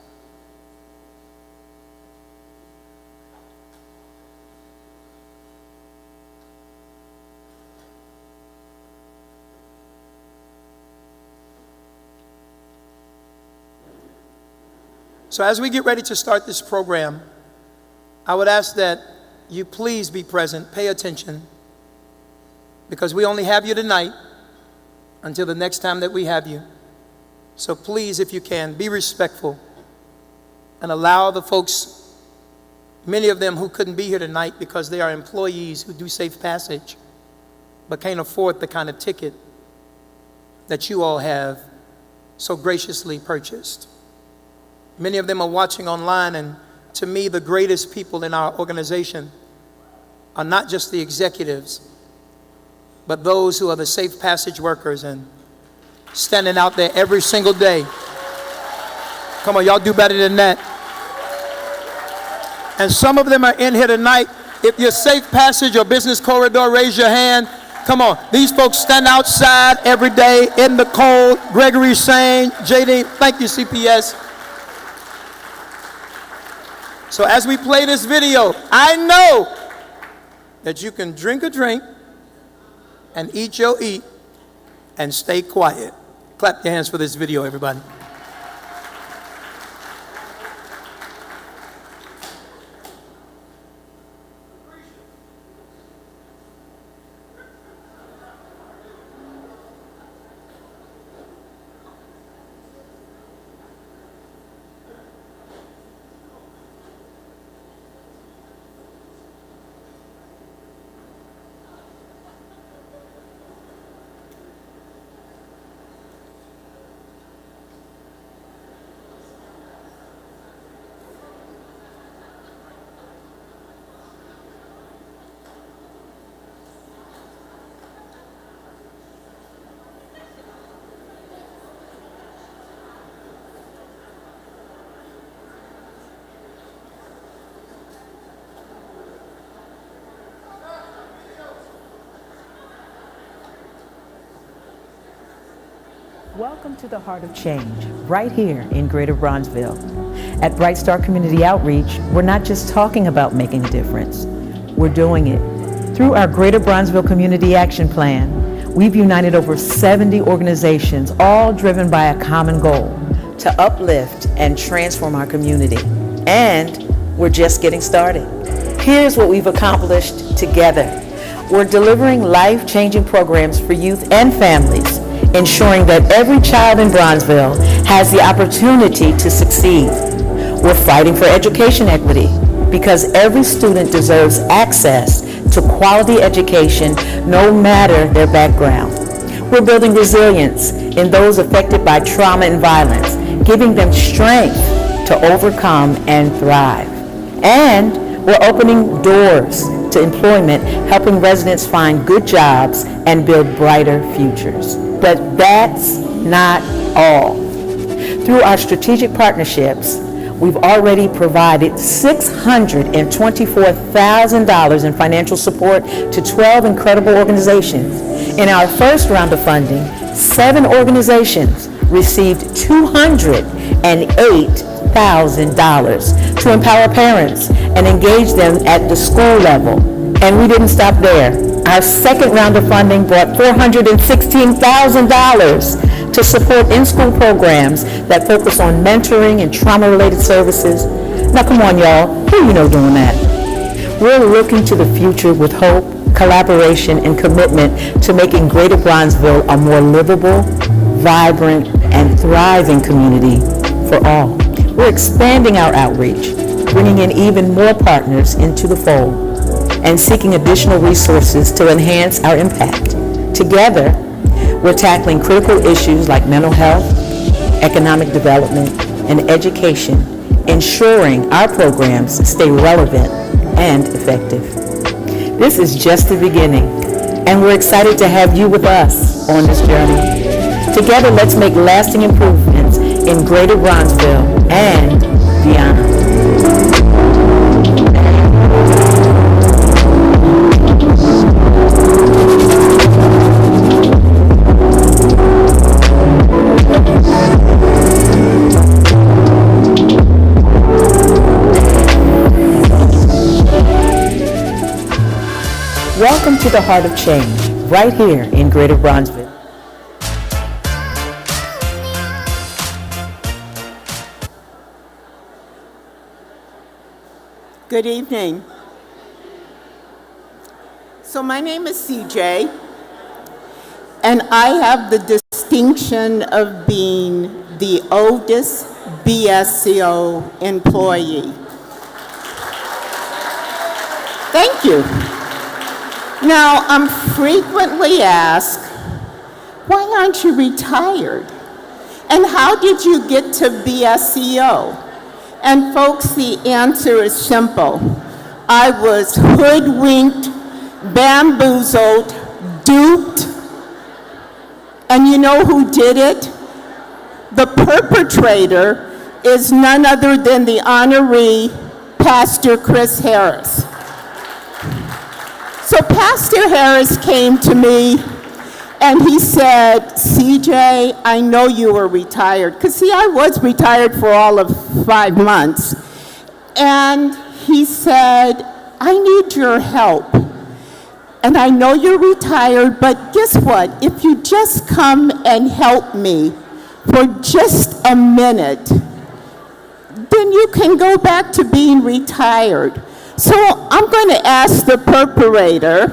Speaker 2: So as we get ready to start this program, I would ask that you please be present, pay attention, because we only have you tonight until the next time that we have you. So please, if you can, be respectful and allow the folks, many of them who couldn't be here tonight because they are employees who do safe passage, but can't afford the kind of ticket that you all have so graciously purchased. Many of them are watching online, and to me, the greatest people in our organization are not just the executives, but those who are the safe passage workers and standing out there every single day. Come on, y'all do better than that. And some of them are in here tonight. If you're safe passage or business corridor, raise your hand. Come on, these folks stand outside every day in the cold. Gregory Shane, JD, thank you, CPS. So as we play this video, I know that you can drink a drink and eat your eat and stay quiet. Clap your hands for this video, everybody.
Speaker 10: Welcome to the heart of change, right here in Greater Bronzeville. At Bright Star Community Outreach, we're not just talking about making a difference, we're doing it. Through our Greater Bronzeville Community Action Plan, we've united over 70 organizations, all driven by a common goal, to uplift and transform our community. And we're just getting started. Here's what we've accomplished together. We're delivering life-changing programs for youth and families, ensuring that every child in Bronzeville has the opportunity to succeed. We're fighting for education equity because every student deserves access to quality education no matter their background. We're building resilience in those affected by trauma and violence, giving them strength to overcome and thrive. And we're opening doors to employment, helping residents find good jobs and build brighter futures. But that's not all. Through our strategic partnerships, we've already provided $624,000 in financial support to 12 incredible organizations. In our first round of funding, 7 organizations received $208,000 to empower parents and engage them at the school level. And we didn't stop there. Our second round of funding brought $416,000 to support in-school programs that focus on mentoring and trauma-related services. Now come on, y'all, who you know doing that? We're looking to the future with hope, collaboration, and commitment to making Greater Bronzeville a more livable, vibrant, and thriving community for all. We're expanding our outreach, bringing in even more partners into the fold, and seeking additional resources to enhance our impact. Together, we're tackling critical issues like mental health, economic development, and education, ensuring our programs stay relevant and effective. This is just the beginning, and we're excited to have you with us on this journey. Together, let's make lasting improvements in Greater Bronzeville and beyond. Welcome to the Heart of Change, right here in Greater Bronzeville.
Speaker 11: Good evening. So my name is CJ, and I have the distinction of being the oldest BSCO employee. Thank you. Now, I'm frequently asked, why aren't you retired? And how did you get to BSCO? And folks, the answer is simple. I was hoodwinked, bamboozled, duped, and you know who did it? The perpetrator is none other than the honoree, Pastor Chris Harris. So Pastor Harris came to me and he said, CJ, I know you were retired. Because see, I was retired for all of 5 months. And he said, I need your help. And I know you're retired, but guess what? If you just come and help me for just a minute, then you can go back to being retired. So I'm going to ask the perpetrator,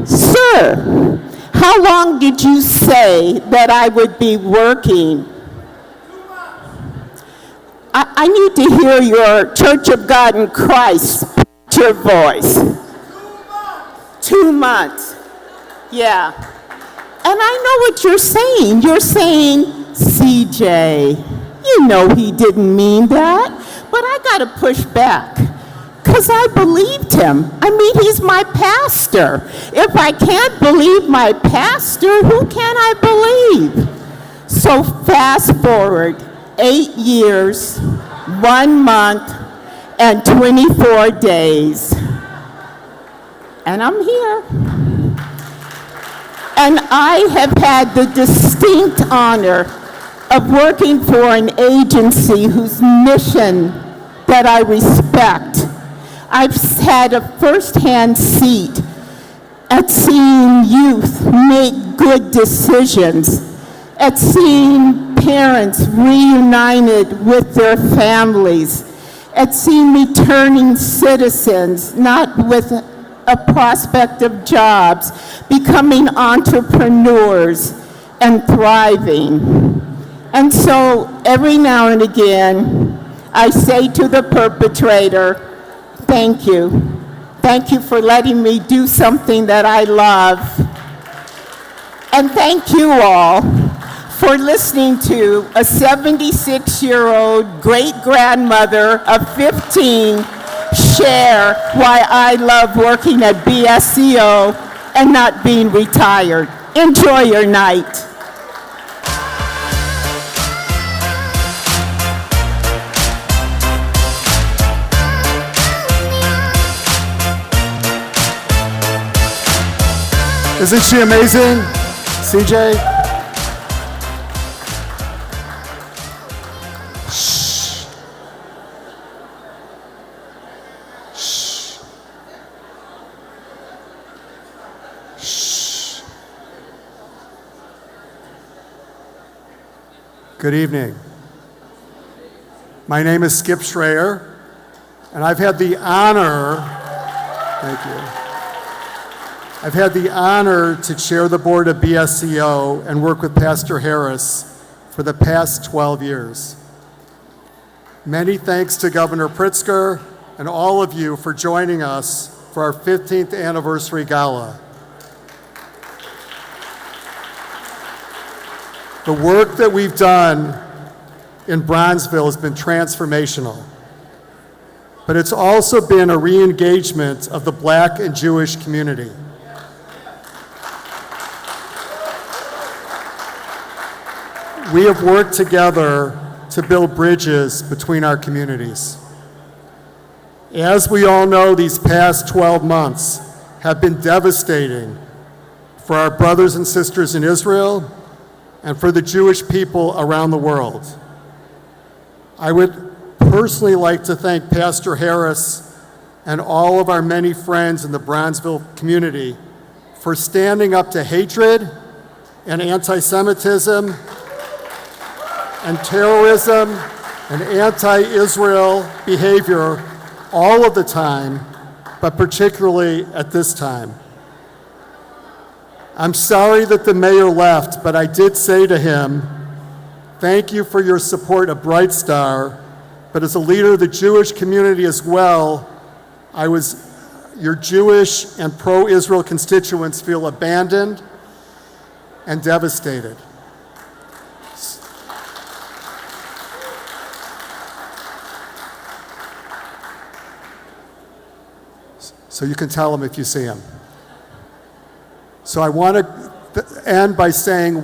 Speaker 11: sir, how long did you say that I would be working? I need to hear your Church of God in Christ, your voice. 2 months. Yeah. And I know what you're saying. You're saying, CJ, you know he didn't mean that. But I got to push back. Because I believed him. I mean, he's my pastor. If I can't believe my pastor, who can I believe? So fast forward 8 years, 1 month, and 24 days. And I'm here. And I have had the distinct honor of working for an agency whose mission that I respect. I've had a first-hand seat at seeing youth make good decisions, at seeing parents reunited with their families, at seeing returning citizens, not with a prospect of jobs, becoming entrepreneurs and thriving. And so every now and again, I say to the perpetrator, thank you. Thank you for letting me do something that I love. And thank you all for listening to a 76-year-old great-grandmother of 15 share why I love working at BSCO and not being retired. Enjoy your night.
Speaker 12: Isn't she amazing, CJ? Shh. Shh. Shh. Good evening. My name is Skip Schreier, and I've had the honor, thank you. I've had the honor to chair the board of BSCO and work with Pastor Harris for the past 12 years. Many thanks to Governor Pritzker and all of you for joining us for our 15th anniversary gala. The work that we've done in Bronzeville has been transformational, but it's also been a re-engagement of the Black and Jewish community. We have worked together to build bridges between our communities. As we all know, these past 12 months have been devastating for our brothers and sisters in Israel and for the Jewish people around the world. I would personally like to thank Pastor Harris and all of our many friends in the Bronzeville community for standing up to hatred and anti-Semitism and terrorism and anti-Israel behavior all of the time, but particularly at this time. I'm sorry that the mayor left, but I did say to him, thank you for your support of Bright Star, but as a leader of the Jewish community as well, your Jewish and pro-Israel constituents feel abandoned and devastated. So you can tell them if you see them. So I want to end by saying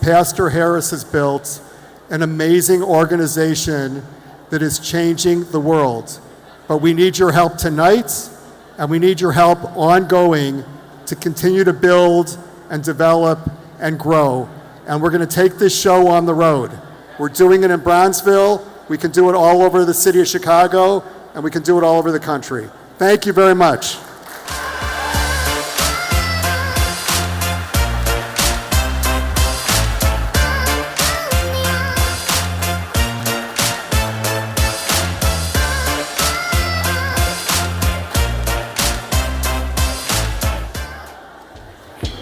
Speaker 12: Pastor Harris has built an amazing organization that is changing the world. But we need your help tonight, and we need your help ongoing to continue to build and develop and grow. And we're going to take this show on the road. We're doing it in Bronzeville. We can do it all over the city of Chicago, and we can do it all over the country. Thank you very much.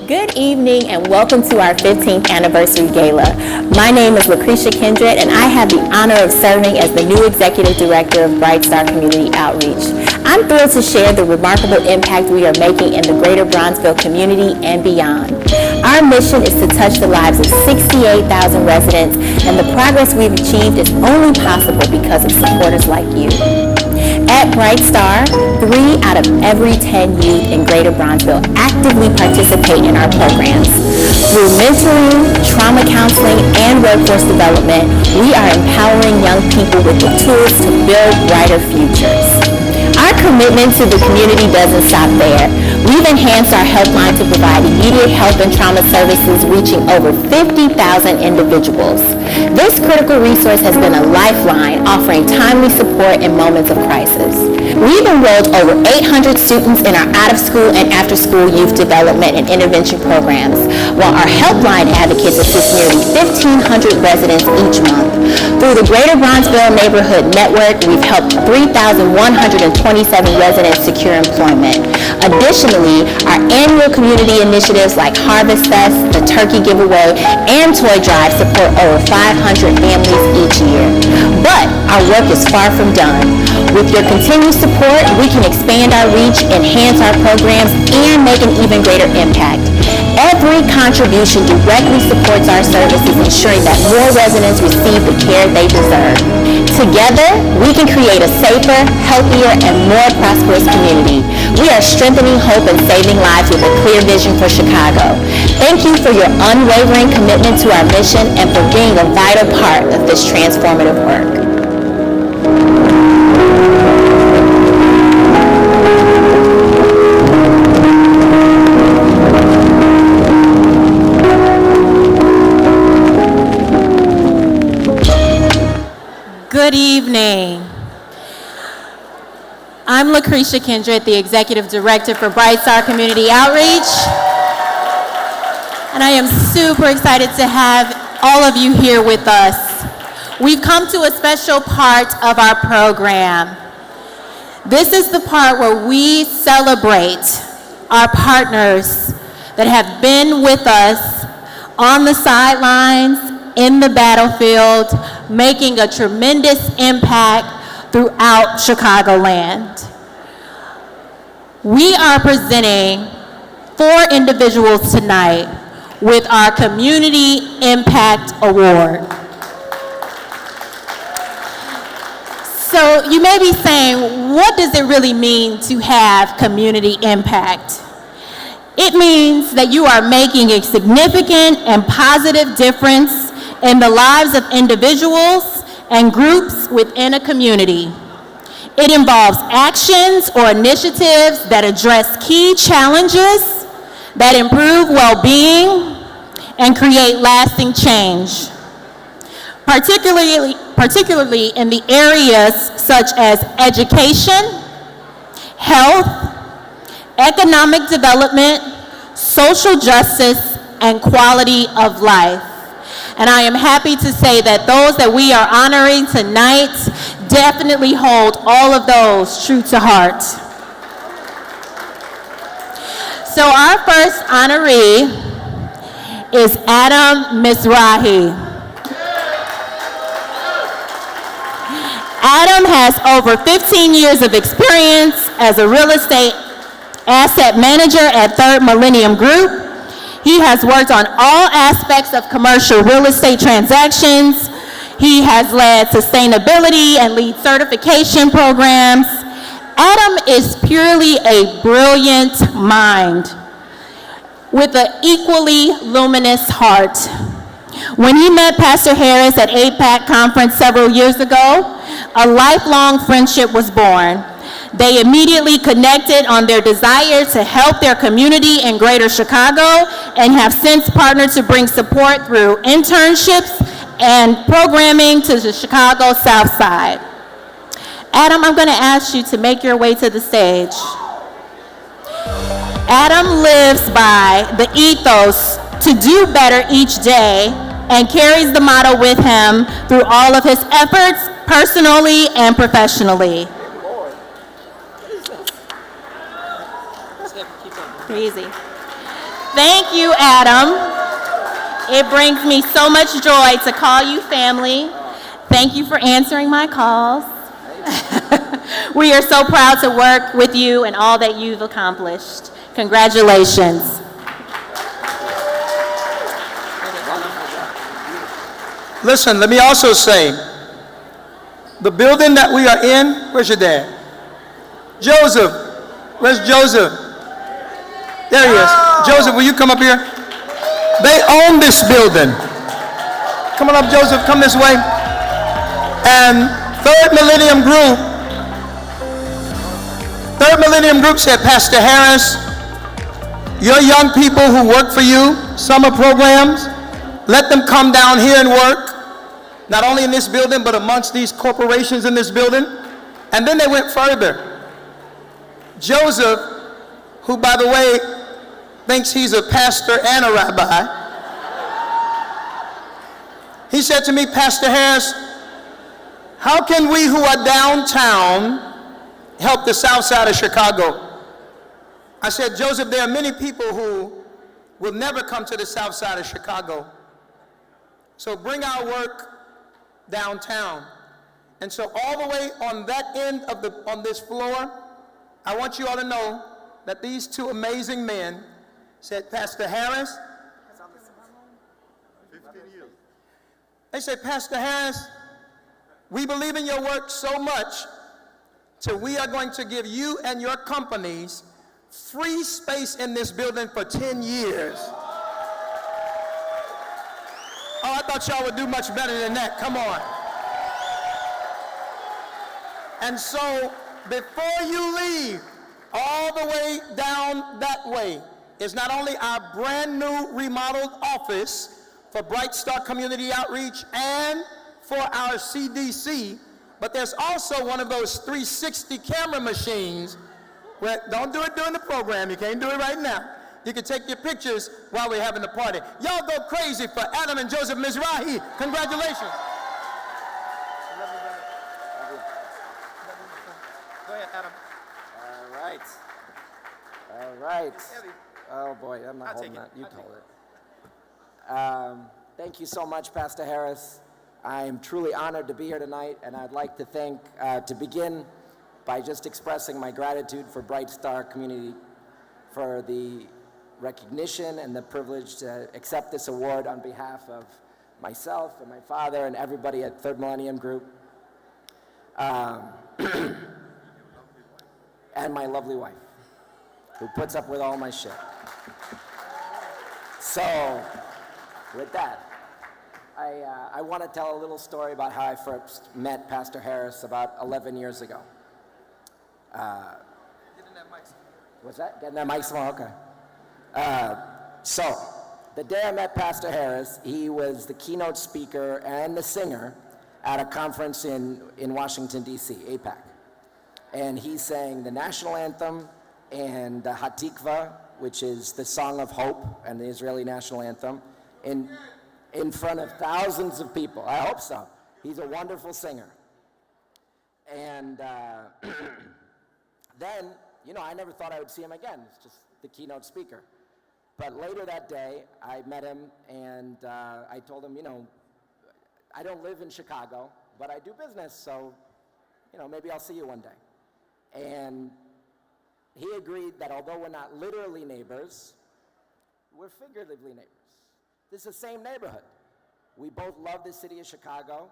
Speaker 3: Good evening and welcome to our 15th anniversary gala. My name is Lucretia Kindred and I have the honor of serving as the new Executive Director of Bright Star Community Outreach. I'm thrilled to share the remarkable impact we are making in the greater Bronzeville community and beyond. Our mission is to touch the lives of 68,000 residents, and the progress we've achieved is only possible because of supporters like you. At Bright Star, 3 out of every 10 youth in Greater Bronzeville actively participate in our programs. Through mentoring, trauma counseling, and workforce development, we are empowering young people with the tools to build brighter futures. Our commitment to the community doesn't stop there. We've enhanced our helpline to provide immediate health and trauma services reaching over 50,000 individuals. This critical resource has been a lifeline, offering timely support in moments of crisis. We've enrolled over 800 students in our out-of-school and after-school youth development and intervention programs, while our helpline advocates assist nearly 1,500 residents each month. Through the Greater Bronzeville Neighborhood Network, we've helped 3,127 residents secure employment. Additionally, our annual community initiatives like Harvest Fest, the Turkey Giveaway, and Toy Drive support over 500 families each year. But our work is far from done. With your continued support, we can expand our reach, enhance our programs, and make an even greater impact. Every contribution directly supports our services, ensuring that more residents receive the care they deserve. Together, we can create a safer, healthier, and more prosperous community. We are strengthening hope and saving lives with a clear vision for Chicago. Thank you for your unwavering commitment to our mission and for being a vital part of this transformative work. Good evening. I'm Lucretia Kindred, the Executive Director for Bright Star Community Outreach. And I am super excited to have all of you here with us. We've come to a special part of our program. This is the part where we celebrate our partners that have been with us on the sidelines, in the battlefield, making a tremendous impact throughout Chicagoland. We are presenting 4 individuals tonight
Speaker 11: with our Community Impact Award. So you may be saying, what does it really mean to have community impact? It means that you are making a significant and positive difference in the lives of individuals and groups within a community. It involves actions or initiatives that address key challenges, that improve well-being, and create lasting change. Particularly in the areas such as education, health, economic development, social justice, and quality of life. And I am happy to say that those that we are honoring tonight definitely hold all of those true to heart. So our first honoree is Adam Mizrahi. Adam has over 15 years of experience as a real estate asset manager at Third Millennium Group. He has worked on all aspects of commercial real estate transactions. He has led sustainability and lead certification programs. Adam is purely a brilliant mind with an equally luminous heart. When he met Pastor Harris at APAC conference several years ago, a lifelong friendship was born. They immediately connected on their desire to help their community in Greater Chicago and have since partnered to bring support through internships and programming to the Chicago South Side. Adam, I'm going to ask you to make your way to the stage. Adam lives by the ethos to do better each day and carries the motto with him through all of his efforts, personally and professionally. Crazy. Thank you, Adam. It brings me so much joy to call you family. Thank you for answering my calls. We are so proud to work with you and all that you've accomplished. Congratulations.
Speaker 2: Listen, let me also say, the building that we are in, where's your dad? Joseph, where's Joseph? There he is. Joseph, will you come up here? They own this building. Come on up, Joseph, come this way. And Third Millennium Group said, Pastor Harris, your young people who work for you, summer programs, let them come down here and work, not only in this building, but amongst these corporations in this building. And then they went further. Joseph, who, by the way, thinks he's a pastor and a rabbi, he said to me, Pastor Harris, how can we who are downtown help the south side of Chicago? I said, Joseph, there are many people who will never come to the south side of Chicago. So bring our work downtown. And so all the way on that end of on this floor, I want you all to know that these two amazing men said, Pastor Harris, 15 years. They said, Pastor Harris, we believe in your work so much, so we are going to give you and your companies free space in this building for 10 years. Oh, I thought y'all would do much better than that. Come on. And so, before you leave, all the way down that way is not only our brand new remodeled office for Bright Star Community Outreach and for our CDC, but there's also one of those 360 camera machines where, don't do it during the program, you can't do it right now. You can take your pictures while we're having the party. Y'all go crazy for Adam and Joseph Mizrahi. Congratulations. Go ahead, Adam.
Speaker 13: All right. All right. Oh boy, I'm not holding that. You hold it. Thank you so much, Pastor Harris. I'm truly honored to be here tonight, and I'd like to to begin by just expressing my gratitude for Bright Star Community for the recognition and the privilege to accept this award on behalf of myself and my father and everybody at Third Millennium Group. And my lovely wife, who puts up with all my shit. So, with that, I want to tell a little story about how I first met Pastor Harris about 11 years ago. What's that? Getting that mic somewhere? Okay. So, the day I met Pastor Harris, he was the keynote speaker and the singer at a conference in Washington, D.C., AIPAC. And he sang the national anthem and the Hatikva, which is the song of hope and the Israeli national anthem, in front of thousands of people. I hope so. He's a wonderful singer. And then, you know, I never thought I would see him again. It's just the keynote speaker. But later that day, I met him and I told him, you know, I don't live in Chicago, but I do business, so, you know, maybe I'll see you one day. And he agreed that although we're not literally neighbors, we're figuratively neighbors. This is the same neighborhood. We both love the city of Chicago,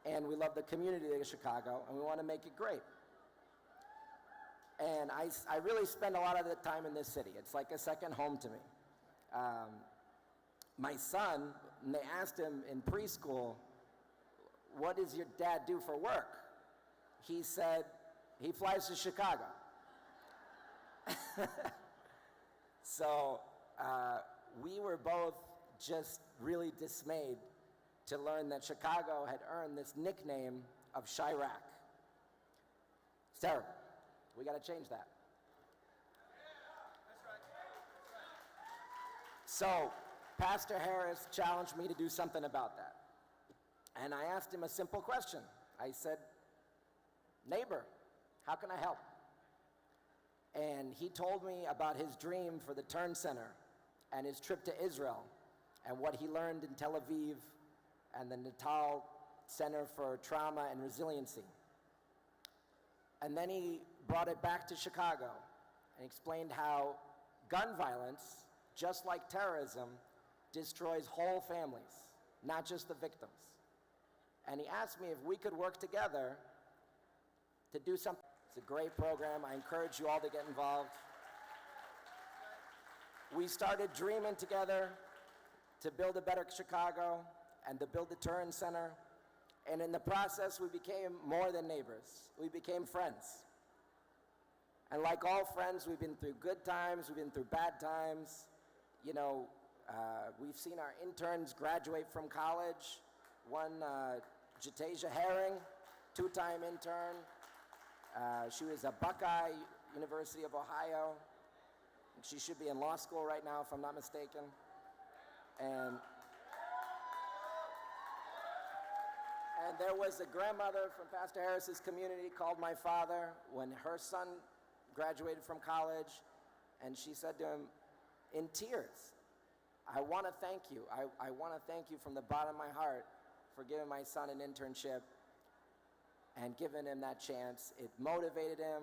Speaker 13: and we love the community of Chicago, and we want to make it great. And I really spend a lot of the time in this city. It's like a second home to me. My son, when they asked him in preschool, what does your dad do for work? He said, he flies to Chicago. So we were both just really dismayed to learn that Chicago had earned this nickname of Chirac. It's terrible. We got to change that. So Pastor Harris challenged me to do something about that. And I asked him a simple question. I said, neighbor, how can I help? And he told me about his dream for the Turn Center and his trip to Israel and what he learned in Tel Aviv and the Natal Center for Trauma and Resiliency. And then he brought it back to Chicago and explained how gun violence, just like terrorism, destroys whole families, not just the victims. And he asked me if we could work together to do something. It's a great program. I encourage you all to get involved. We started dreaming together to build a better Chicago and to build the Turin Center. And in the process, we became more than neighbors. We became friends. And like all friends, we've been through good times, we've been through bad times. You know, we've seen our interns graduate from college. One, Jatasia Herring, two-time intern. She was a Buckeye, University of Ohio. She should be in law school right now, if I'm not mistaken. And there was a grandmother from Pastor Harris's community called my father when her son graduated from college, and she said to him, in tears, I want to thank you. I want to thank you from the bottom of my heart for giving my son an internship and giving him that chance. It motivated him,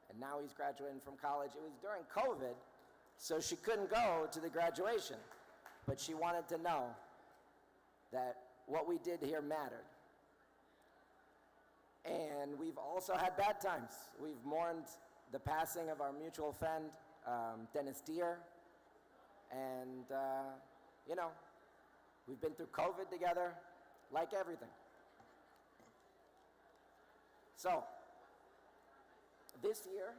Speaker 13: and now he's graduating from college. It was during COVID, so she couldn't go to the graduation, but she wanted to know that what we did here mattered. And we've also had bad times. We've mourned the passing of our mutual friend, Dennis Deere, and, you know, we've been through COVID together, like everything. So, this year,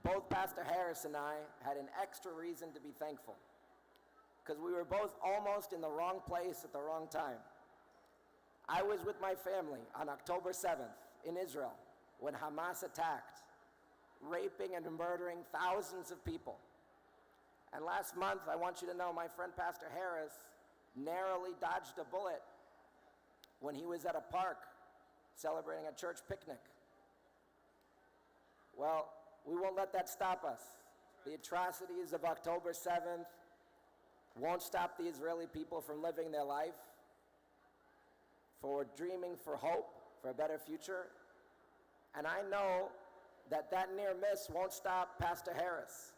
Speaker 13: both Pastor Harris and I had an extra reason to be thankful, because we were both almost in the wrong place at the wrong time. I was with my family on October 7th in Israel when Hamas attacked, raping and murdering thousands of people. And last month, I want you to know, my friend Pastor Harris narrowly dodged a bullet when he was at a park celebrating a church picnic. Well, we won't let that stop us. The atrocities of October 7th won't stop the Israeli people from living their life, for dreaming for hope, for a better future. And I know that that near miss won't stop Pastor Harris.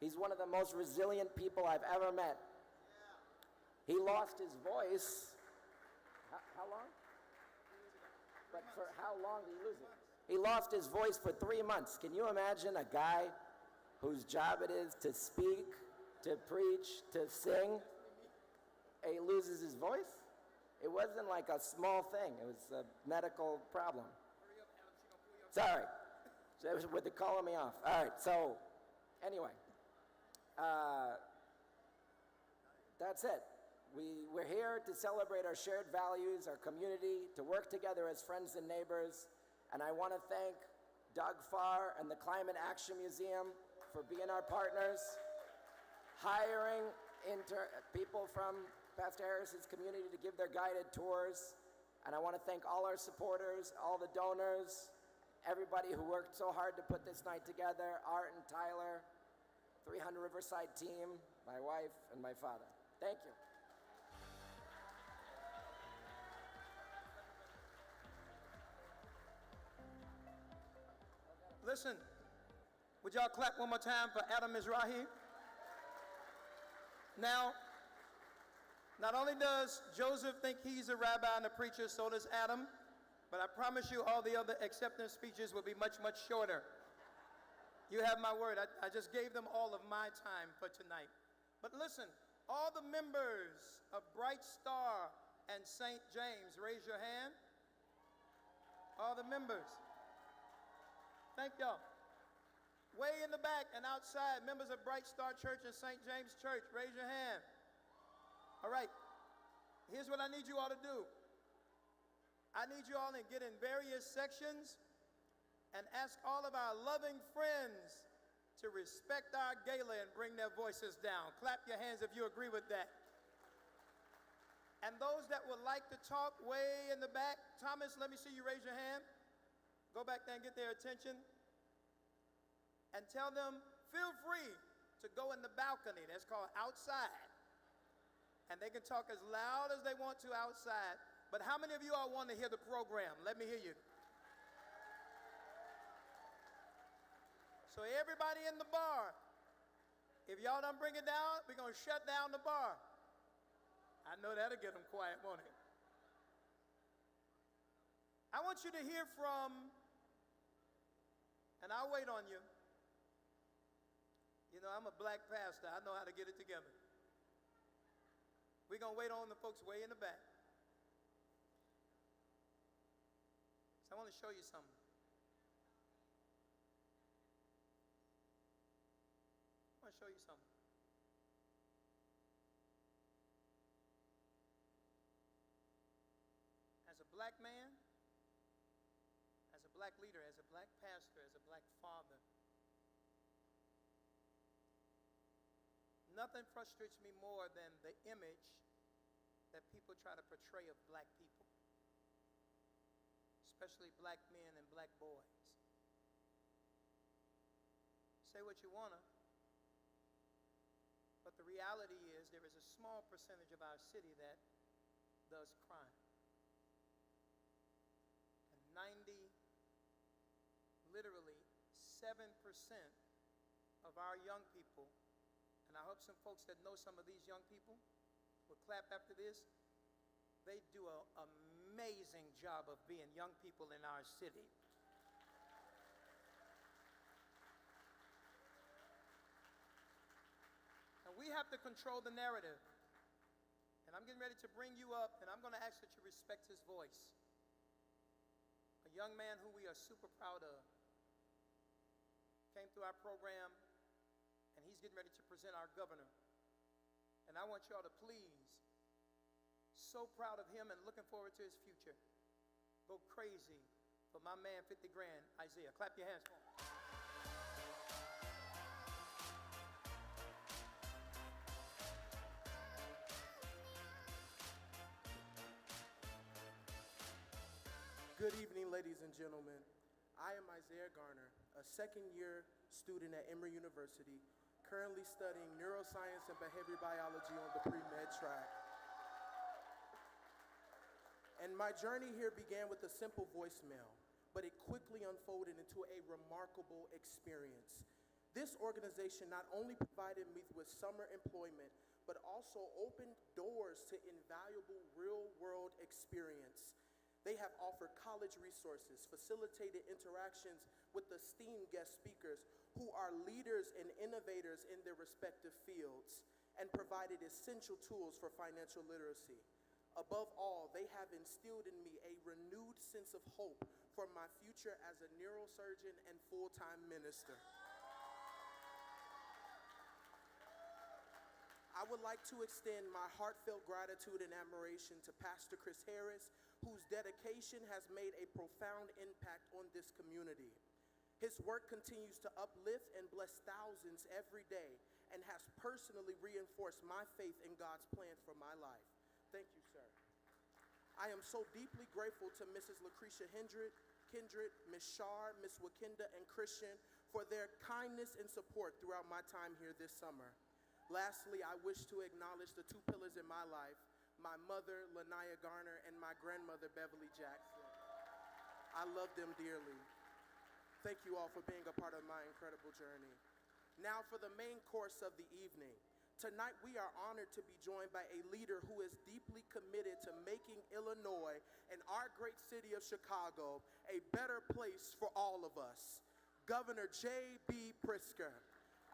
Speaker 13: He's one of the most resilient people I've ever met. He lost his voice. How long? But for how long did he lose it? He lost his voice for 3 months. Can you imagine a guy whose job it is to speak, to preach, to sing? He loses his voice? It wasn't like a small thing. It was a medical problem. Sorry. With the calling me off. All right, so anyway. That's it. We're here to celebrate our shared values, our community, to work together as friends and neighbors. And I want to thank Doug Farr and the Climate Action Museum for being our partners, hiring people from Pastor Harris's community to give their guided tours. And I want to thank all our supporters, all the donors, everybody who worked so hard to put this night together, Art and Tyler, 300 Riverside team, my wife, and my father. Thank you.
Speaker 2: Listen, would y'all clap one more time for Adam Mizrahi? Now, not only does Joseph think he's a rabbi and a preacher, so does Adam, but I promise you all the other acceptance speeches will be much, much shorter. You have my word. I just gave them all of my time for tonight. But listen, all the members of Bright Star and St. James, raise your hand. All the members. Thank y'all. Way in the back and outside, members of Bright Star Church and St. James Church, raise your hand. All right, here's what I need you all to do. I need you all to get in various sections and ask all of our loving friends to respect our gala and bring their voices down. Clap your hands if you agree with that. And those that would like to talk way in the back, Thomas, let me see you raise your hand. Go back there and get their attention. And tell them, feel free to go in the balcony. That's called outside. And they can talk as loud as they want to outside. But how many of you all want to hear the program? Let me hear you. So everybody in the bar, if y'all don't bring it down, we're going to shut down the bar. I know that'll get them quiet, won't it? I want you to hear from, and I'll wait on you. You know, I'm a black pastor. I know how to get it together. We're going to wait on the folks way in the back. So I want to show you something. I want to show you something. As a black man, as a black leader, as a black pastor, as a black father, nothing frustrates me more than the image that people try to portray of black people, especially black men and black boys. Say what you wanna, but the reality is there is a small percentage of our city that does crime. And literally 7% of our young people, and I hope some folks that know some of these young people will clap after this, they do an amazing job of being young people in our city. And we have to control the narrative. And I'm getting ready to bring you up, and I'm going to ask that you respect his voice. A young man who we are super proud of came through our program, and he's getting ready to present our governor. And I want y'all to please, so proud of him and looking forward to his future, go crazy for my man, 50 grand, Isaiah. Clap your hands for him.
Speaker 14: Good evening, ladies and gentlemen. I am Isaiah Garner, a second-year student at Emory University, currently studying neuroscience and behavior biology on the pre-med track. And my journey here began with a simple voicemail, but it quickly unfolded into a remarkable experience. This organization not only provided me with summer employment, but also opened doors to invaluable real-world experience. They have offered college resources, facilitated interactions with esteemed guest speakers who are leaders and innovators in their respective fields, and provided essential tools for financial literacy. Above all, they have instilled in me a renewed sense of hope for my future as a neurosurgeon and full-time minister. I would like to extend my heartfelt gratitude and admiration to Pastor Chris Harris, whose dedication has made a profound impact on this community. His work continues to uplift and bless thousands every day and has personally reinforced my faith in God's plan for my life. Thank you, sir. I am so deeply grateful to Mrs. Lucretia Kindred, Ms. Shar, Ms. Wakenda, and Christian for their kindness and support throughout my time here this summer. Lastly, I wish to acknowledge the two pillars in my life, my mother, Lanaya Garner, and my grandmother, Beverly Jackson. I love them dearly. Thank you all for being a part of my incredible journey. Now for the main course of the evening. Tonight we are honored to be joined by a leader who is deeply committed to making Illinois and our great city of Chicago a better place for all of us, Governor J.B. Pritzker.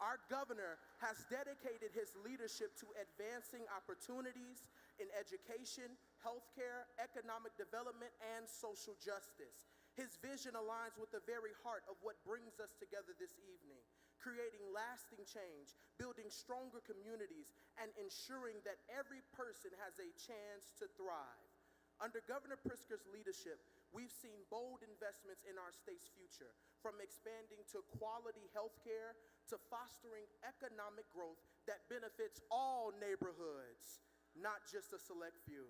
Speaker 14: Our governor has dedicated his leadership to advancing opportunities in education, healthcare, economic development, and social justice. His vision aligns with the very heart of what brings us together this evening, creating lasting change, building stronger communities, and ensuring that every person has a chance to thrive. Under Governor Pritzker's leadership, we've seen bold investments in our state's future, from expanding to quality healthcare to fostering economic growth that benefits all neighborhoods, not just a select few.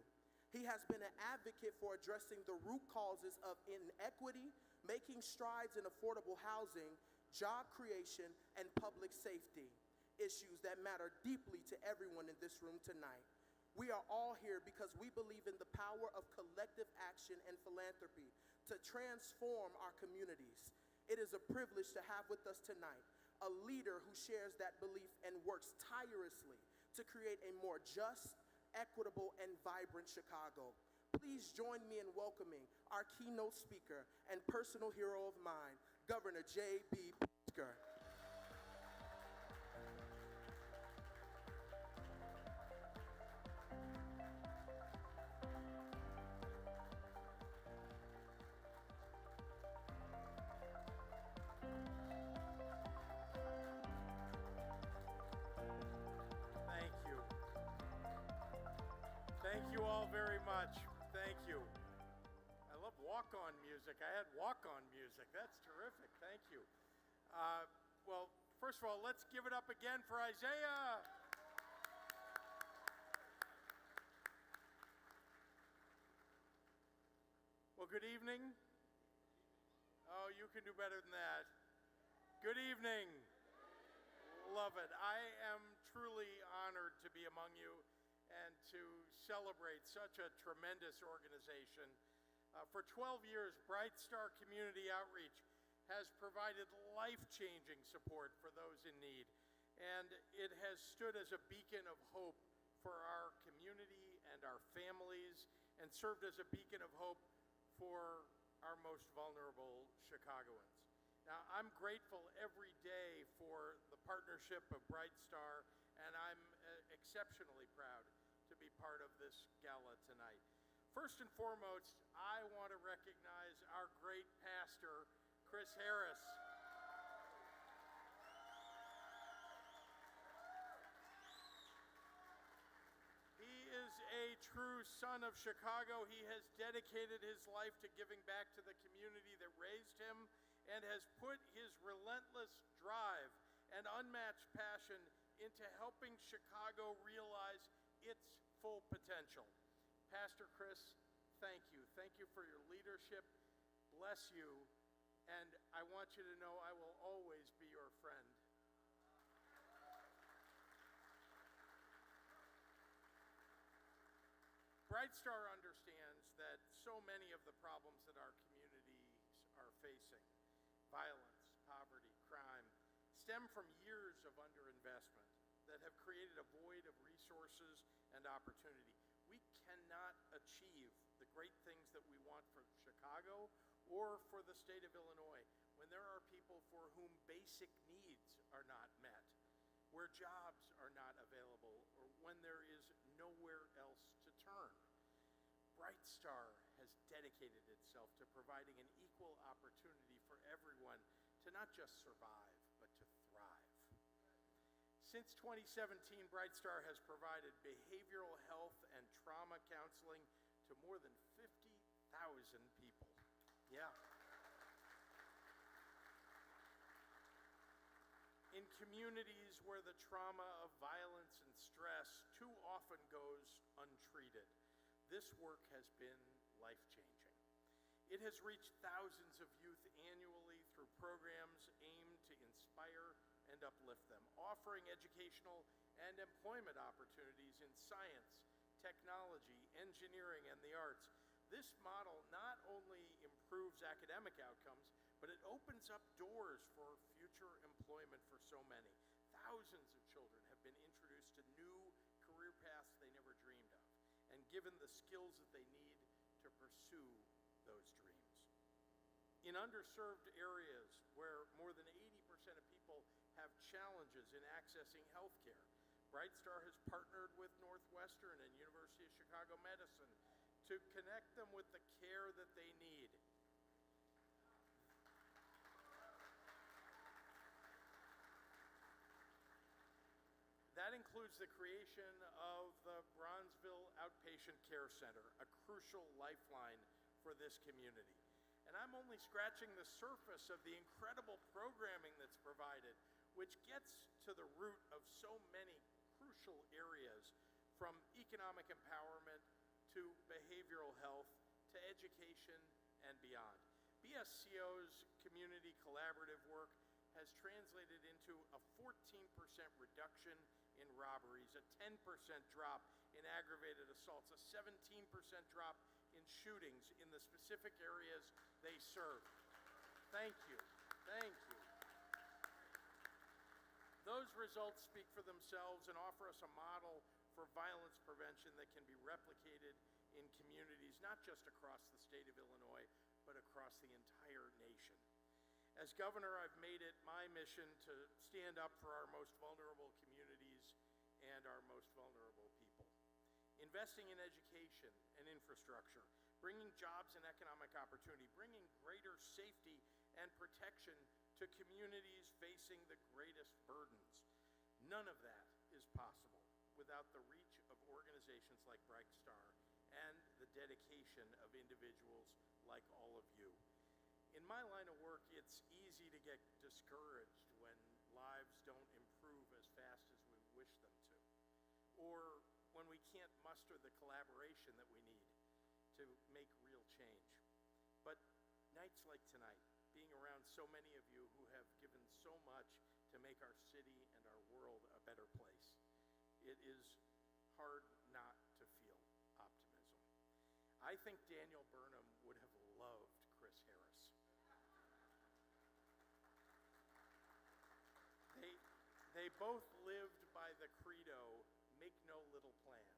Speaker 14: He has been an advocate for addressing the root causes of inequity, making strides in affordable housing, job creation, and public safety, issues that matter deeply to everyone in this room tonight. We are all here because we believe in the power of collective action and philanthropy to transform our communities. It is a privilege to have with us tonight a leader who shares that belief and works tirelessly to create a more just, equitable, and vibrant Chicago. Please join me in welcoming our keynote speaker and personal hero of mine, Governor J.B. Pritzker.
Speaker 15: Thank you all very much. Thank you. I love walk-on music. I had walk-on music. That's terrific. Thank you. Well, first of all, let's give it up again for Isaiah. Well, good evening. Oh, you can do better than that. Good evening. Love it. I am truly honored to be among you and to celebrate such a tremendous organization. For 12 years, Bright Star Community Outreach has provided life-changing support for those in need, and it has stood as a beacon of hope for our community and our families, and served as a beacon of hope for our most vulnerable Chicagoans. Now, I'm grateful every day for the partnership of Bright Star, and I'm exceptionally proud to be part of this gala tonight. First and foremost, I want to recognize our great pastor, Chris Harris. He is a true son of Chicago. He has dedicated his life to giving back to the community that raised him and has put his relentless drive and unmatched passion into helping Chicago realize its full potential. Pastor Chris, thank you. Thank you for your leadership. Bless you. And I want you to know I will always be your friend. Bright Star understands that so many of the problems that our communities are facing, violence, poverty, crime, stem from years of underinvestment that have created a void of resources and opportunity. We cannot achieve the great things that we want for Chicago or for the state of Illinois when there are people for whom basic needs are not met, where jobs are not available, or when there is nowhere else to turn. Bright Star has dedicated itself to providing an equal opportunity for everyone to not just survive, but to thrive. Since 2017, Bright Star has provided behavioral health and trauma counseling to more than 50,000 people. Yeah. In communities where the trauma of violence and stress too often goes untreated, this work has been life-changing. It has reached thousands of youth annually through programs aimed to inspire and uplift them, offering educational and employment opportunities in science, technology, engineering, and the arts. This model not only improves academic outcomes, but it opens up doors for future employment for so many. Thousands of children have been introduced to new career paths they never dreamed of, and given the skills that they need to pursue those dreams. In underserved areas where more than 80% of people have challenges in accessing health care, Bright Star has partnered with Northwestern and University of Chicago Medicine to connect them with the care that they need. That includes the creation of the Bronzeville Outpatient Care Center, a crucial lifeline for this community. And I'm only scratching the surface of the incredible programming that's provided, which gets to the root of so many crucial areas, from economic empowerment to behavioral health to education and beyond. Bsco'S community collaborative work has translated into a 14% reduction in robberies, a 10% drop in aggravated assaults, a 17% drop in shootings in the specific areas they serve. Thank you. Thank you. Those results speak for themselves and offer us a model for violence prevention that can be replicated in communities, not just across the state of Illinois, but across the entire nation. As governor, I've made it my mission to stand up for our most vulnerable communities and our most vulnerable people. Investing in education and infrastructure, bringing jobs and economic opportunity, bringing greater safety and protection to communities facing the greatest burdens. None of that is possible without the reach of organizations like Bright Star and the dedication of individuals like all of you. In my line of work, it's easy to get discouraged when lives don't improve as fast as we wish them to, or when we can't muster the collaboration that we need to make real change. But nights like tonight, being around so many of you who have given so much to make our city and our world a better place, it is hard not to feel optimism. I think Daniel Burnham would have loved Chris Harris. They both lived by the credo, make no little plans.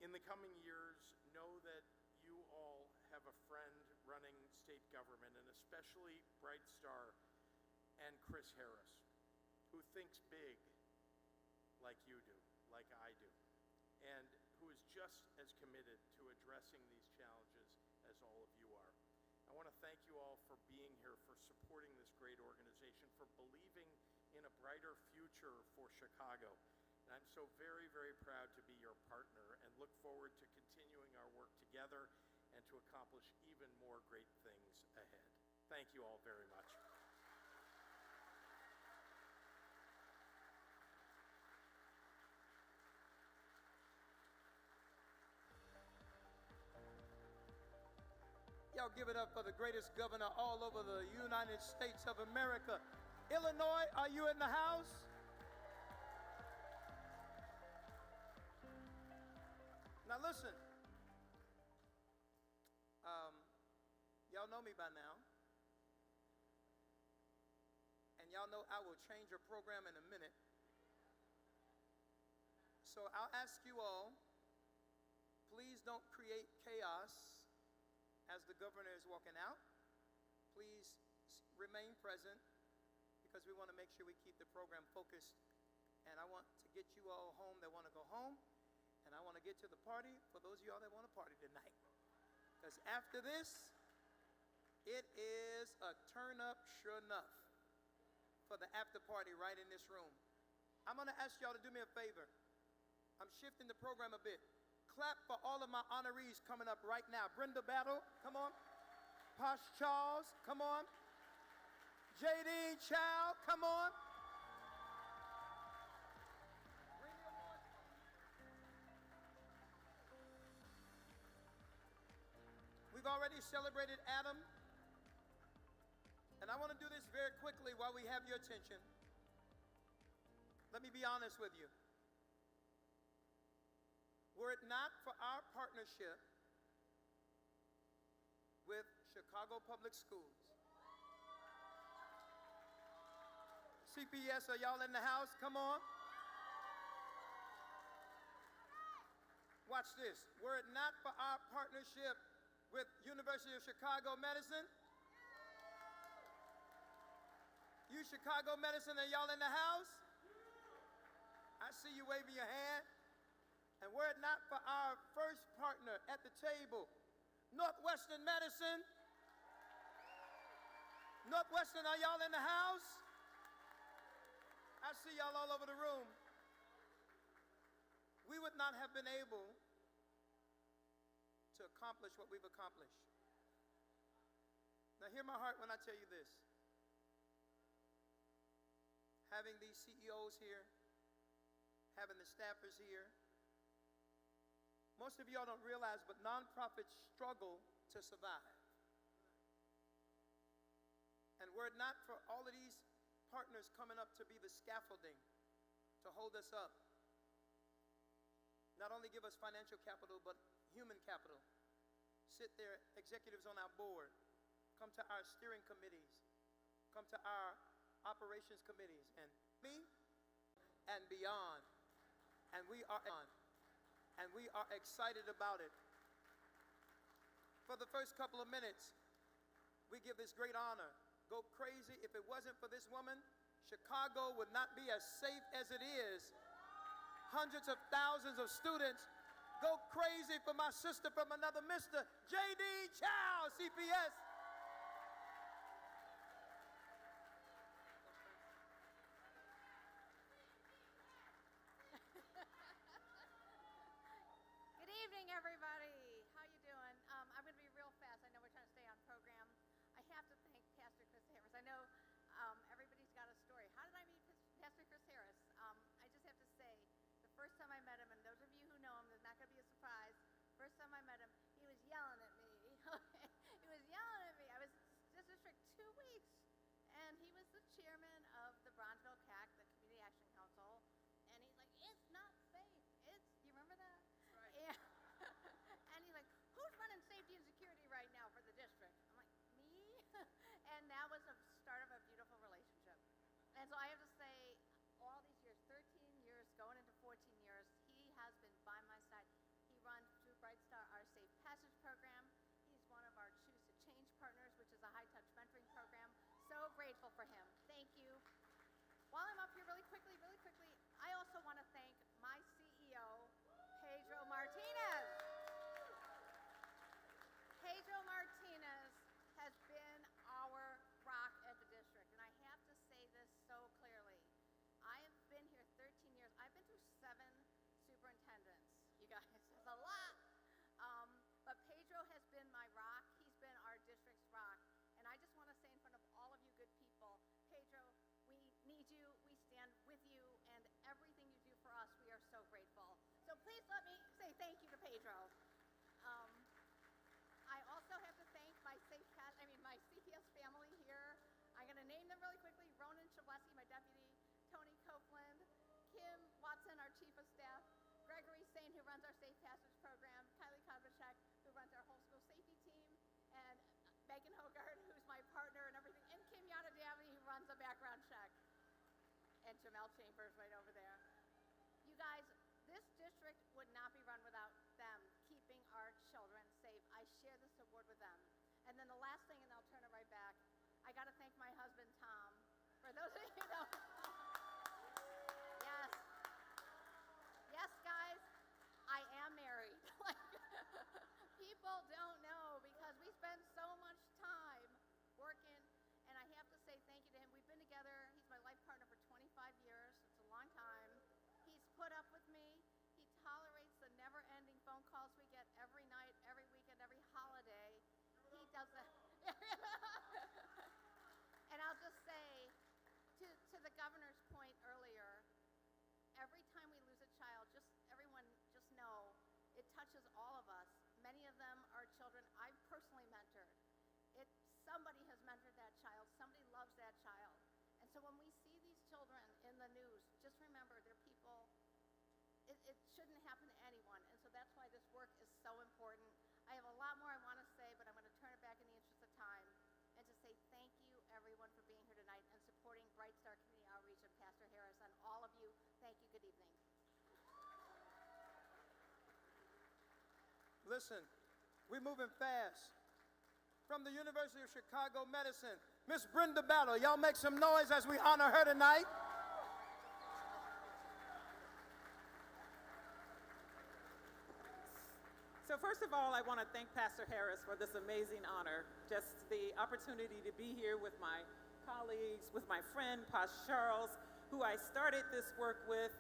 Speaker 15: In the coming years, know that you all have a friend running state government, and especially Bright Star and Chris Harris, who thinks big like you do, like I do, and who is just as committed to addressing these challenges as all of you are. I want to thank you all for being here, for supporting this great organization, for believing in a brighter future for Chicago. And I'm so very, very proud to be your partner and look forward to continuing our work together and to accomplish even more great things ahead. Thank you all very much.
Speaker 16: Y'all give it up for the greatest governor all over the United States of America. Illinois, are you in the house? Now listen, y'all know me by now. And y'all know I will change your program in a minute. So I'll ask you all, please don't create chaos as the governor is walking out. Please remain present because we want to make sure we keep the program focused. And I want to get you all home that want to go home. And I want to get to the party for those of y'all that want to party tonight. Because after this, it is a turn up sure enough for the after party right in this room. I'm going to ask y'all to do me a favor. I'm shifting the program a bit. Clap for all of my honorees coming up right now. Brenda Battle, come on. Posh Charles, come on. J.D. Chow, come on. We've already celebrated Adam. And I want to do this very quickly while we have your attention. Let me be honest with you. Were it not for our partnership with Chicago Public Schools. CPS, are y'all in the house? Come on. Watch this. Were it not for our partnership with University of Chicago Medicine, you Chicago Medicine, are y'all in the house? I see you waving your hand. And were it not for our first partner at the table, Northwestern Medicine. Northwestern, are y'all in the house? I see y'all all over the room. We would not have been able to accomplish what we've accomplished. Now hear my heart when I tell you this. Having these CEOs here, having the staffers here, most of y'all don't realize, but nonprofits struggle to survive. And were it not for all of these partners coming up to be the scaffolding, to hold us up, not only give us financial capital, but human capital. Sit there, executives on our board, come to our steering committees, come to our operations committees, and me and beyond. And we are excited about it. For the first couple of minutes, we give this great honor. Go crazy. If it wasn't for this woman, Chicago would not be as safe as it is. Hundreds of thousands of students. Go crazy for my sister from another mister, J.D. Chow, CPS.
Speaker 17: Good evening, everybody. How you doing? I'm going to be real fast. I know we're trying to stay on program. I have to thank Pastor Chris Harris. I know everybody's got a story. How did I meet Pastor Chris Harris? I just have to say, the first time I met him, and those of you who know him, there's not going to be a surprise. First time I met him, he was yelling at me. He was yelling at me. I was in district 2 weeks, and he was the chairman of the Bronzeville CAC, the Community Action Council, and he's like, it's not safe. You remember that? That's right. Yeah. And he's like, who's running safety and security right now for the district? I'm like, me? And that was the start of a beautiful relationship. And so I have to say, all these years, 13 years, going into 14 years, he has been by my side. He runs through Bright Star our Safe Passage program. He's one of our Choose to Change partners, which is a high-touch mentoring program. So grateful for him. Thank you. While I'm up here really quickly, I also want to thank my CEO, Pedro Martinez. Pedro Martinez has been our rock at the district, and I have to say this so clearly. I have been here 13 years. I've been through 7 superintendents. You guys, that's a lot. But Pedro has been my rock. He's been our district's rock. And I just want to say in front of all of you good people, Pedro, we need you. We stand with you. And everything you do for us, we are so grateful. So please let me say thank you to Pedro. I also have to thank my CPS family here. I'm going to name them really quickly. Ronan Shablesky, my deputy. Tony Copeland, Kim Watson, our chief of staff, Gregory Sain, who runs our Safe Passage program, Kylie Kodvachek, who runs our whole school safety team, and Megan Hogard, who's my partner and everything, and Kim Yanadami, who runs a background check.
Speaker 18: HML chambers right over there. You guys, this district would not be run without them keeping our children safe. I share this award with them. And then the last thing, and I'll turn it right back, I got to thank my husband, Tom. For those of you who know, yes. Yes, guys, I am married. People don't know because we spend so much time working, and I have to say thank you to him. We've been together. He's my life partner for 25 years. It's a long time. He's put up with me. He tolerates the never-ending phone calls we get every night, every weekend, every holiday. He does that. And I'll just say, to the governor's point earlier, every time we lose a child, everyone just know, it touches all of us. Many of them are children I've personally mentored. Somebody has mentored that child. Somebody loves that child. And so when we see these children in the news, just remember they're people. It shouldn't happen to anyone. And so that's why this work is so important. I have a lot more I want to say, but I'm going to turn it back in the interest of time and to say thank you, everyone, for being here tonight and supporting Bright Star Community Outreach and Pastor Harris. And all of you, thank you. Good evening.
Speaker 16: Listen, we're moving fast. From the University of Chicago Medicine, Miss Brenda Battle. Y'all make some noise as we honor her tonight.
Speaker 19: So first of all, I want to thank Pastor Harris for this amazing honor. Just the opportunity to be here with my colleagues, with my friend, Pastor Charles, who I started this work with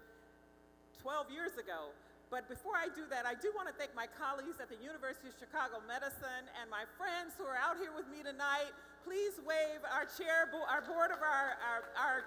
Speaker 19: 12 years ago. But before I do that, I do want to thank my colleagues at the University of Chicago Medicine and my friends who are out here with me tonight. Please wave our chair, our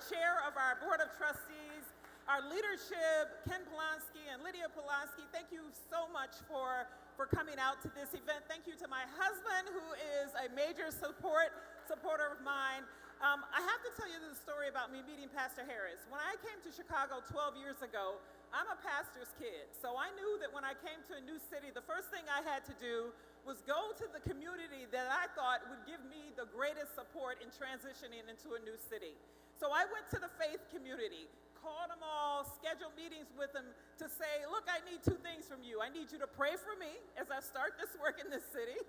Speaker 19: chair of our Board of Trustees, our leadership, Ken Polanski and Lydia Polanski. Thank you so much for coming out to this event. Thank you to my husband, who is a major supporter of mine. I have to tell you the story about me meeting Pastor Harris. When I came to Chicago 12 years ago, I'm a pastor's kid, so I knew that when I came to a new city, the first thing I had to do was go to the community that I thought would give me the greatest support in transitioning into a new city. So I went to the faith community, called them all, scheduled meetings with them to say, look, I need two things from you. I need you to pray for me as I start this work in this city,